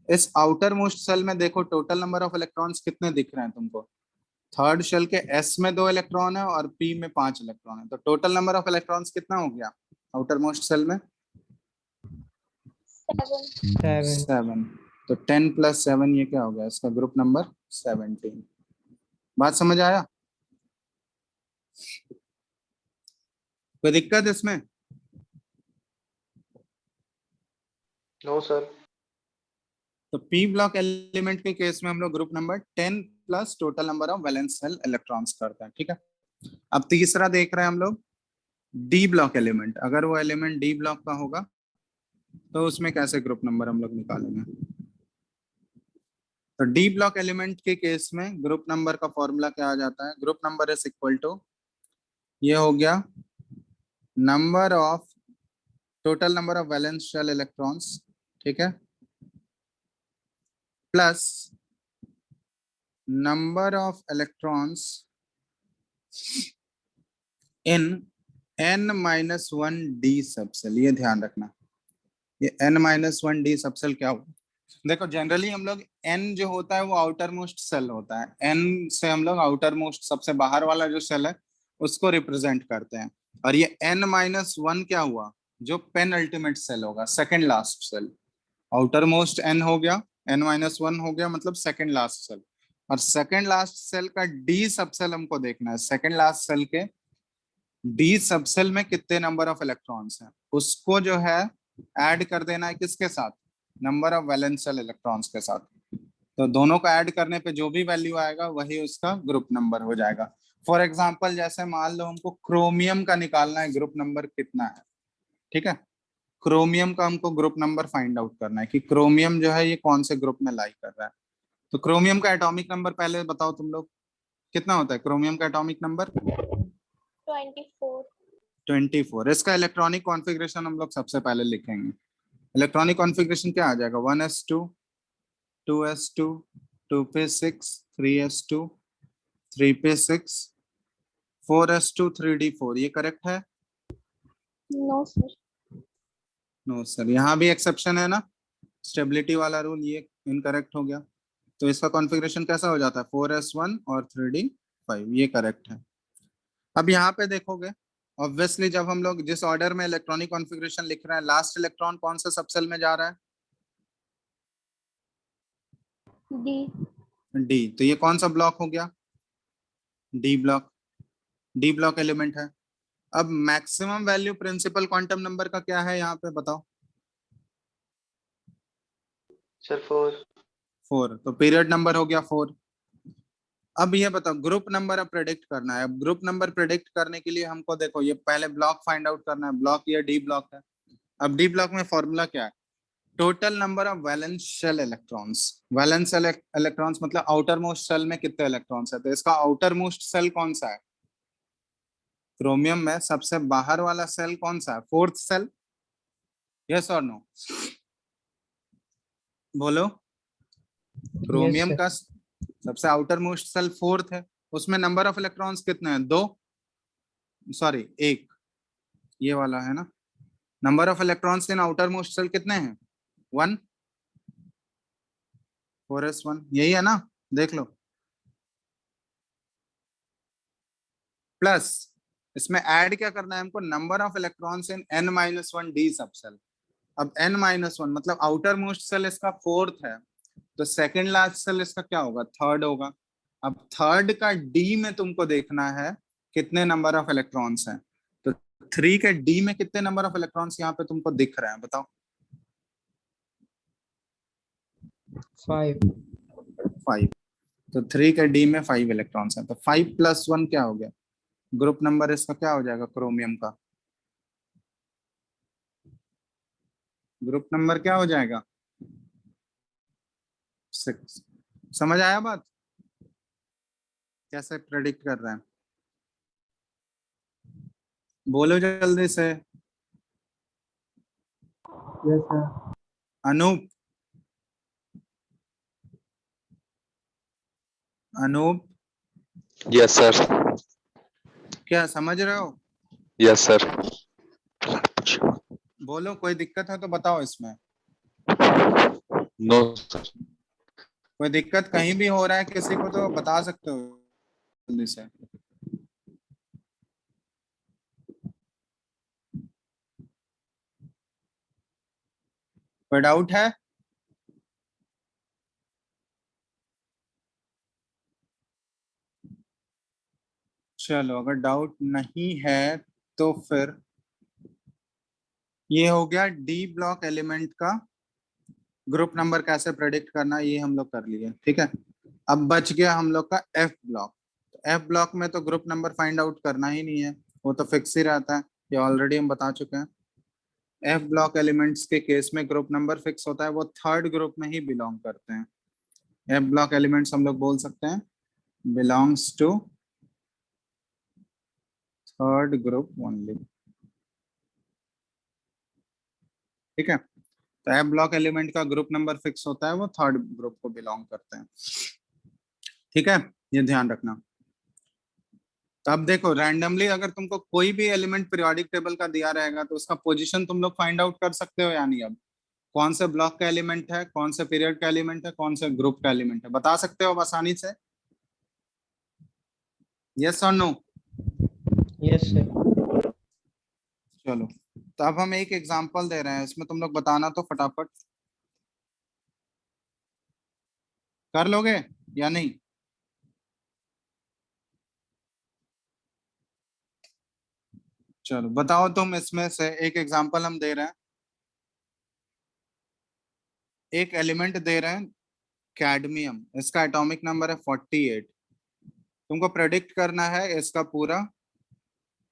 इस आउटर मोस्ट सेल में देखो टोटल नंबर ऑफ इलेक्ट्रॉन्स कितने दिख रहे हैं तुमको, थर्ड शेल के एस में 2 इलेक्ट्रॉन है और पी में 5 इलेक्ट्रॉन है, तो टोटल नंबर ऑफ इलेक्ट्रॉन्स कितना हो गया आउटर मोस्ट सेल में 7। तो 10 प्लस 7 ये क्या हो गया, इसका ग्रुप नंबर 17। बात समझ आया, कोई दिक्कत इसमें, नो सर। तो पी ब्लॉक एलिमेंट के केस में हम लोग group number 10 plus total number of valence shell electrons करते हैं। ठीक है, अब तीसरा देख रहे हैं हम लोग डी ब्लॉक एलिमेंट, अगर वो एलिमेंट डी ब्लॉक का होगा तो उसमें कैसे ग्रुप नंबर हम लोग निकालेंगे। तो डी ब्लॉक एलिमेंट के केस में ग्रुप नंबर का फॉर्मूला क्या आ जाता है, group number is equal to, ये हो गया number of total number of valence shell electrons, ठीक है, plus number of electrons in n-1 D subshell. ये ध्यान रखना, ये n-1 डी सबसेल क्या होगा, देखो जनरली हम लोग एन जो होता है वो आउटर मोस्ट सेल होता है, एन से हम लोग आउटर मोस्ट सबसे बाहर वाला जो सेल है उसको रिप्रेजेंट करते हैं। और ये एन माइनस वन क्या हुआ, जो पेन अल्टीमेट सेल होगा, second last shell. Outermost N हो गया, एन माइनस वन हो गया, मतलब सेकंड लास्ट सेल। और सेकंड लास्ट सेल का डी सबसेल हमको देखना है, सेकंड लास्ट सेल के डी सबसेल में कितने नंबर ऑफ इलेक्ट्रॉन्स हैं, उसको जो है ऐड कर देना है किसके साथ, नंबर ऑफ वैलेंशियल इलेक्ट्रॉन्स के साथ। तो दोनों को ऐड करने पे जो भी वैल्यू आएगा वही उसका ग्रुप नंबर हो जाएगा। फॉर एग्जांपल जैसे मान लो हमको क्रोमियम का निकालना है ग्रुप नंबर कितना है, ठीक है, क्रोमियम का हमको ग्रुप नंबर फाइंड आउट करना है कि क्रोमियम जो है ये कौन से ग्रुप में लाई कर रहा है। तो क्रोमियम का एटॉमिक नंबर पहले बताओ तुम लोग, कितना होता है क्रोमियम का एटॉमिक नंबर? 24. 24। इसका इलेक्ट्रॉनिक कॉन्फ़िगरेशन हम लोग सबसे पहले लिखेंगे। इलेक्ट्रॉनिक कॉन्फ़िगरेशन क्या आ जाएगा, 1s2 2s2 2p6 3s2 3p6 4s2 3d4, ये करेक्ट है? No, sir. नो सर, यहाँ भी एक्सेप्शन है ना, स्टेबिलिटी वाला रूल, ये इनकरेक्ट हो गया। तो इसका कॉन्फ़िगरेशन कैसा हो जाता है, 4s1 और 3d5, ये करेक्ट है। अब यहाँ पे देखोगे ऑब्वियसली जब हम लोग जिस ऑर्डर में इलेक्ट्रॉनिक कॉन्फ़िगरेशन लिख रहे हैं, लास्ट इलेक्ट्रॉन कौन सा सबसेल में जा रहा है, D. डी। तो ये कौन सा ब्लॉक हो गया, D block, D block element है। अब maximum value principal quantum number का क्या है यहाँ पे बताओ? सर 4। 4, तो पीरियड नंबर हो गया 4। अब ये बताओ ग्रुप नंबर अब प्रेडिक्ट करना है। अब ग्रुप नंबर प्रेडिक्ट करने के लिए हमको देखो ये पहले ब्लॉक फाइंड आउट करना है, ब्लॉक ये डी ब्लॉक है। अब डी ब्लॉक में फॉर्मूला क्या है, total number of valence shell electrons. Valence electrons मतलब आउटर मोस्ट सेल में कितने इलेक्ट्रॉन्स है, तो इसका आउटर मोस्ट सेल कौन सा है, क्रोमियम में सबसे बाहर वाला सेल कौन सा है, फोर्थ सेल, यस और नो बोलो। Chromium sir. का सबसे आउटर मोस्ट सेल फोर्थ है, उसमें नंबर ऑफ इलेक्ट्रॉन्स कितने हैं, 2, सॉरी 1, ये वाला है ना। Number of electrons in outermost shell कितने हैं, 1, 4s1, यही है ना, देख लो। प्लस इसमें ऐड क्या करना है हमको, number of electrons in n-1 D subshell. अब n-1 मतलब आउटर मोस्ट सेल इसका फोर्थ है, तो सेकंड लास्ट सेल इसका क्या होगा, थर्ड होगा। अब थर्ड का डी में तुमको देखना है कितने नंबर ऑफ इलेक्ट्रॉन्स हैं, तो 3 के डी में कितने नंबर ऑफ इलेक्ट्रॉन्स यहाँ पे तुमको दिख रहे हैं बताओ? 5. 5, तो 3 के डी में 5 इलेक्ट्रॉन्स हैं, तो 5 + 1 क्या हो गया, ग्रुप नंबर इसका क्या हो जाएगा क्रोमियम का, ग्रुप नंबर क्या हो जाएगा, 6। समझ आया बात, कैसे प्रेडिक्ट कर रहे हैं, बोलो जल्दी से। Yes, sir. Anoop, Anoop yes sir. क्या समझ रहे हो, यस सर। बोलो कोई दिक्कत है तो बताओ इसमें, नो सर। कोई दिक्कत कहीं भी हो रहा है किसी को तो बता सकते हो जल्दी से। कोई डाउट है, चलो अगर डाउट नहीं है तो फिर ये हो गया डी ब्लॉक एलिमेंट का ग्रुप नंबर कैसे प्रेडिक्ट करना, ये हम लोग कर लिए, ठीक है। अब बच गया हम लोग का एफ ब्लॉक। तो एफ ब्लॉक में तो ग्रुप नंबर फाइंड आउट करना ही नहीं है, वो तो फिक्स ही रहता है, ये ऑलरेडी हम बता चुके हैं। एफ ब्लॉक एलिमेंट्स के केस में ग्रुप नंबर फिक्स होता है, वो थर्ड ग्रुप में ही बिलोंग करते हैं। एफ ब्लॉक एलिमेंट्स हम लोग बोल सकते हैं belongs to third group only, ठीक है। तो एफ ब्लॉक एलिमेंट का ग्रुप नंबर फिक्स होता है, वो थर्ड ग्रुप को बिलोंग करते हैं, ठीक है, ये ध्यान रखना। तो अब देखो रैंडमली अगर तुमको कोई भी एलिमेंट पीरियोडिक टेबल का दिया रहेगा तो उसका पोजीशन तुम लोग फाइंड आउट कर सकते हो या नहीं। अब कौन से ब्लॉक का एलिमेंट है, कौन से पीरियड का एलिमेंट है, कौन से ग्रुप का एलिमेंट है, बता सकते हो आप आसानी से? यस और नो? Yes sir. चलो, तो अब हम एक एग्जांपल दे रहे हैं, इसमें तुम लोग बताना तो फटाफट। कर लोगे या नहीं? चलो बताओ तुम, इसमें से एक एग्जांपल हम दे रहे हैं, एक एलिमेंट दे रहे हैं कैडमियम, इसका एटॉमिक नंबर है 48। तुमको प्रेडिक्ट करना है इसका पूरा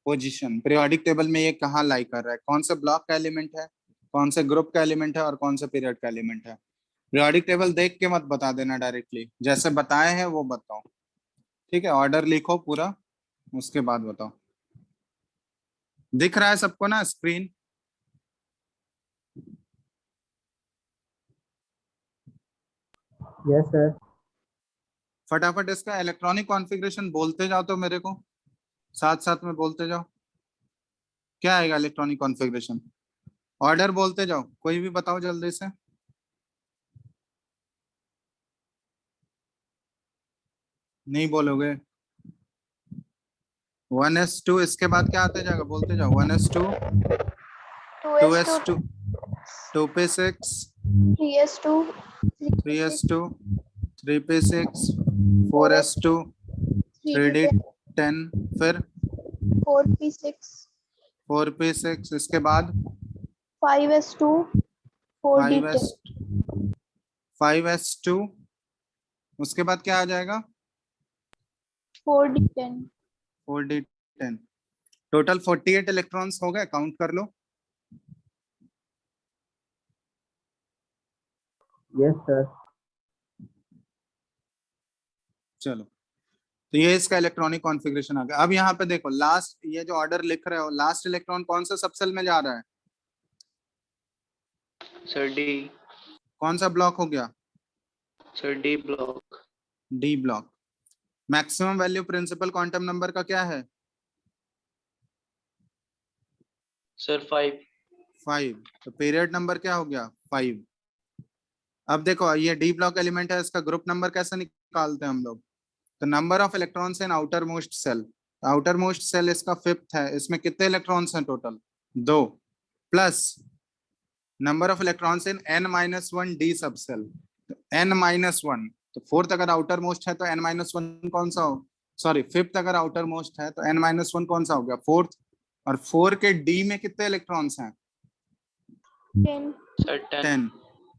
पोजीशन पीरियोडिक टेबल में, ये कहाँ लाई कर रहा है, कौन से ब्लॉक का एलिमेंट है, कौन से ग्रुप का एलिमेंट है, और कौन से पीरियड का एलिमेंट है। पीरियोडिक टेबल देख के मत बता देना डायरेक्टली, जैसे बताए हैं वो बताओ, ठीक है? ऑर्डर लिखो पूरा, उसके बाद बताओ। दिख रहा है सबको ना स्क्रीन? Yes sir. फटाफट इसका इलेक्ट्रॉनिक कॉन्फ़िगरेशन बोलते जाओ तो मेरे को, साथ साथ में बोलते जाओ। क्या आएगा इलेक्ट्रॉनिक कॉन्फ़िगरेशन? ऑर्डर बोलते जाओ, कोई भी बताओ जल्दी से। नहीं बोलोगे? 1s2, इसके बाद क्या आते जाएगा, बोलते जाओ। 1s2, 2s2, 2p6, 3s2, 3s2, 3p6, 4s2, 3d10, फिर 4p6, 4p6, इसके बाद 5s2, 4d10, 5s2, उसके बाद क्या आ जाएगा? 4d10, 4d10। टोटल 48 इलेक्ट्रॉन्स हो गए, काउंट कर लो। Yes sir. चलो, तो ये इसका इलेक्ट्रॉनिक कॉन्फ़िगरेशन आ गया। अब यहाँ पे देखो, लास्ट ये जो ऑर्डर लिख रहे हो, लास्ट इलेक्ट्रॉन कौन सा सबसेल में जा रहा है? Sir D. कौन सा ब्लॉक हो गया? Sir D block. D block. Maximum value principal quantum number का क्या है? सर 5। 5। तो पीरियड नंबर क्या हो गया? 5। अब देखो, ये डी ब्लॉक एलिमेंट है, इसका ग्रुप नंबर कैसे निकालते हैं हम लोग? तो number of electrons in outermost shell, outermost shell इसका 5th है, इसमें कितने इलेक्ट्रॉन्स हैं total? 2, plus number of electrons in n-1 D subshell, तो n-1, तो 4th अगर आउटर मोस्ट है तो n-1 कौन सा हो, सॉरी 5th अगर आउटर मोस्ट है तो n-1 कौन सा हो गया? 4th। और 4 के डी में कितने इलेक्ट्रॉन्स हैं? 10, सर 10। 10।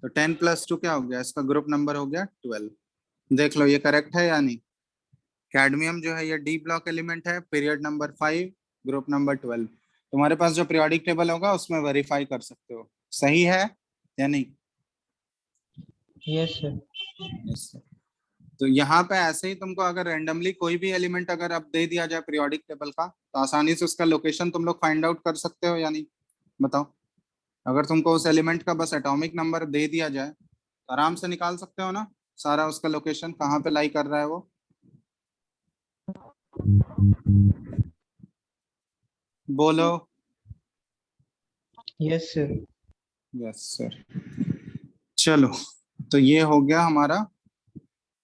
तो 10 + 2 क्या हो गया? इसका ग्रुप नंबर हो गया 12। देख लो ये करेक्ट है या नहीं? कैडमियम जो है ये डी ब्लॉक एलिमेंट है, पीरियड नंबर 5, ग्रुप नंबर 12। तुम्हारे पास जो पीरियोडिक टेबल होगा उसमें वेरीफाई कर सकते हो, सही है या नहीं? Yes sir. Yes, sir. तो यहाँ पे ऐसे ही तुमको अगर रेंडमली कोई भी एलिमेंट अगर अब दे दिया जाए पीरियोडिक टेबल का, तो आसानी से उसका लोकेशन तुम लोग फाइंड आउट कर सकते हो या नहीं, बताओ? अगर तुमको उस एलिमेंट का बस एटॉमिक नंबर दे दिया जाए तो आराम से निकाल सकते हो ना सारा, उसका लोकेशन कहाँ पे लाई कर रहा है वो। बोलो। Yes sir. Yes sir. चलो, तो ये हो गया हमारा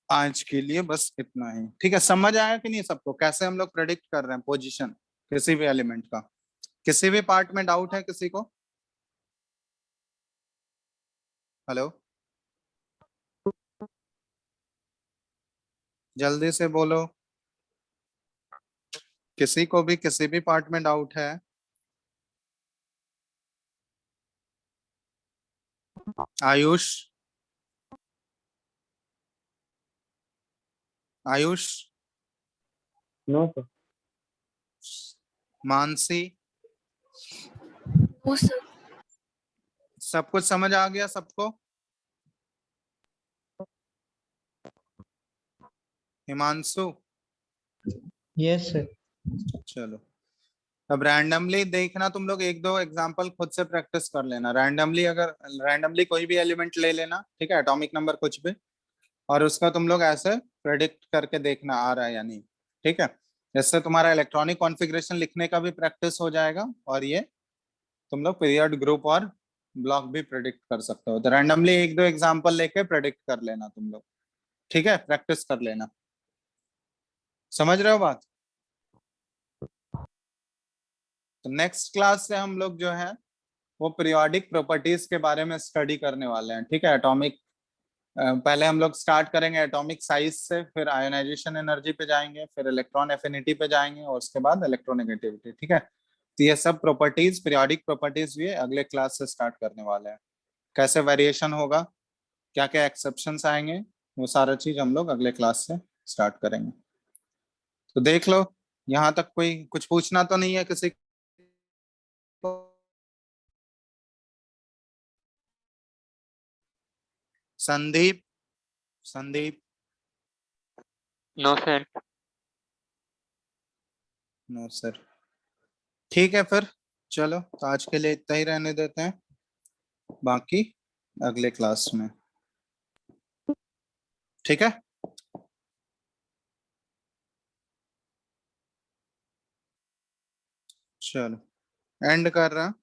आज के लिए, बस इतना ही, ठीक है? समझ आया कि नहीं सबको, कैसे हम लोग प्रेडिक्ट कर रहे हैं पोजीशन किसी भी एलिमेंट का? किसी भी पार्ट में डाउट है किसी को? हेलो, जल्दी से बोलो, किसी को भी किसी भी पार्ट में डाउट है? Ayush, Ayush, no sir. मानसी, सब कुछ समझ आ गया सबको? हिमांशु? Yes sir. चलो, अब रैंडमली देखना, तुम लोग एक दो एग्जांपल खुद से प्रैक्टिस कर लेना। रैंडमली, अगर रैंडमली कोई भी एलिमेंट ले लेना, ठीक है, एटॉमिक नंबर कुछ भी, और उसका तुम लोग ऐसे प्रेडिक्ट करके देखना आ रहा है या नहीं, ठीक है? इससे तुम्हारा इलेक्ट्रॉनिक कॉन्फ़िगरेशन लिखने का भी प्रैक्टिस हो जाएगा, और ये तुम लोग पीरियड, ग्रुप और ब्लॉक भी प्रेडिक्ट कर सकते हो। तो रैंडमली एक दो एग्जांपल लेके प्रेडिक्ट कर लेना तुम लोग, ठीक है, प्रैक्टिस कर लेना। समझ रहे हो बात? तो नेक्स्ट क्लास से हम लोग जो है वो पीरियोडिक प्रॉपर्टीज के बारे में स्टडी करने वाले हैं, ठीक है। एटॉमिक पहले हम लोग स्टार्ट करेंगे एटॉमिक साइज से, फिर आयोनाइजेशन एनर्जी पे जाएंगे, फिर इलेक्ट्रॉन एफिनिटी पे जाएंगे, और उसके बाद इलेक्ट्रोनेगेटिविटी, ठीक है। तो ये सब प्रॉपर्टीज, पीरियोडिक प्रॉपर्टीज भी अगले क्लास से स्टार्ट करने वाले हैं। कैसे वेरिएशन होगा, क्या क्या एक्सेप्शंस आएंगे, वो सारा चीज हम लोग अगले क्लास से स्टार्ट करेंगे। तो देख लो, यहाँ तक कोई कुछ पूछना तो नहीं है किसी को? Sandeep, Sandeep, no sir. No sir. ठीक है फिर, चलो तो आज के लिए इतना ही रहने देते हैं, बाकी अगले क्लास में, ठीक है। चलो एंड कर रहा।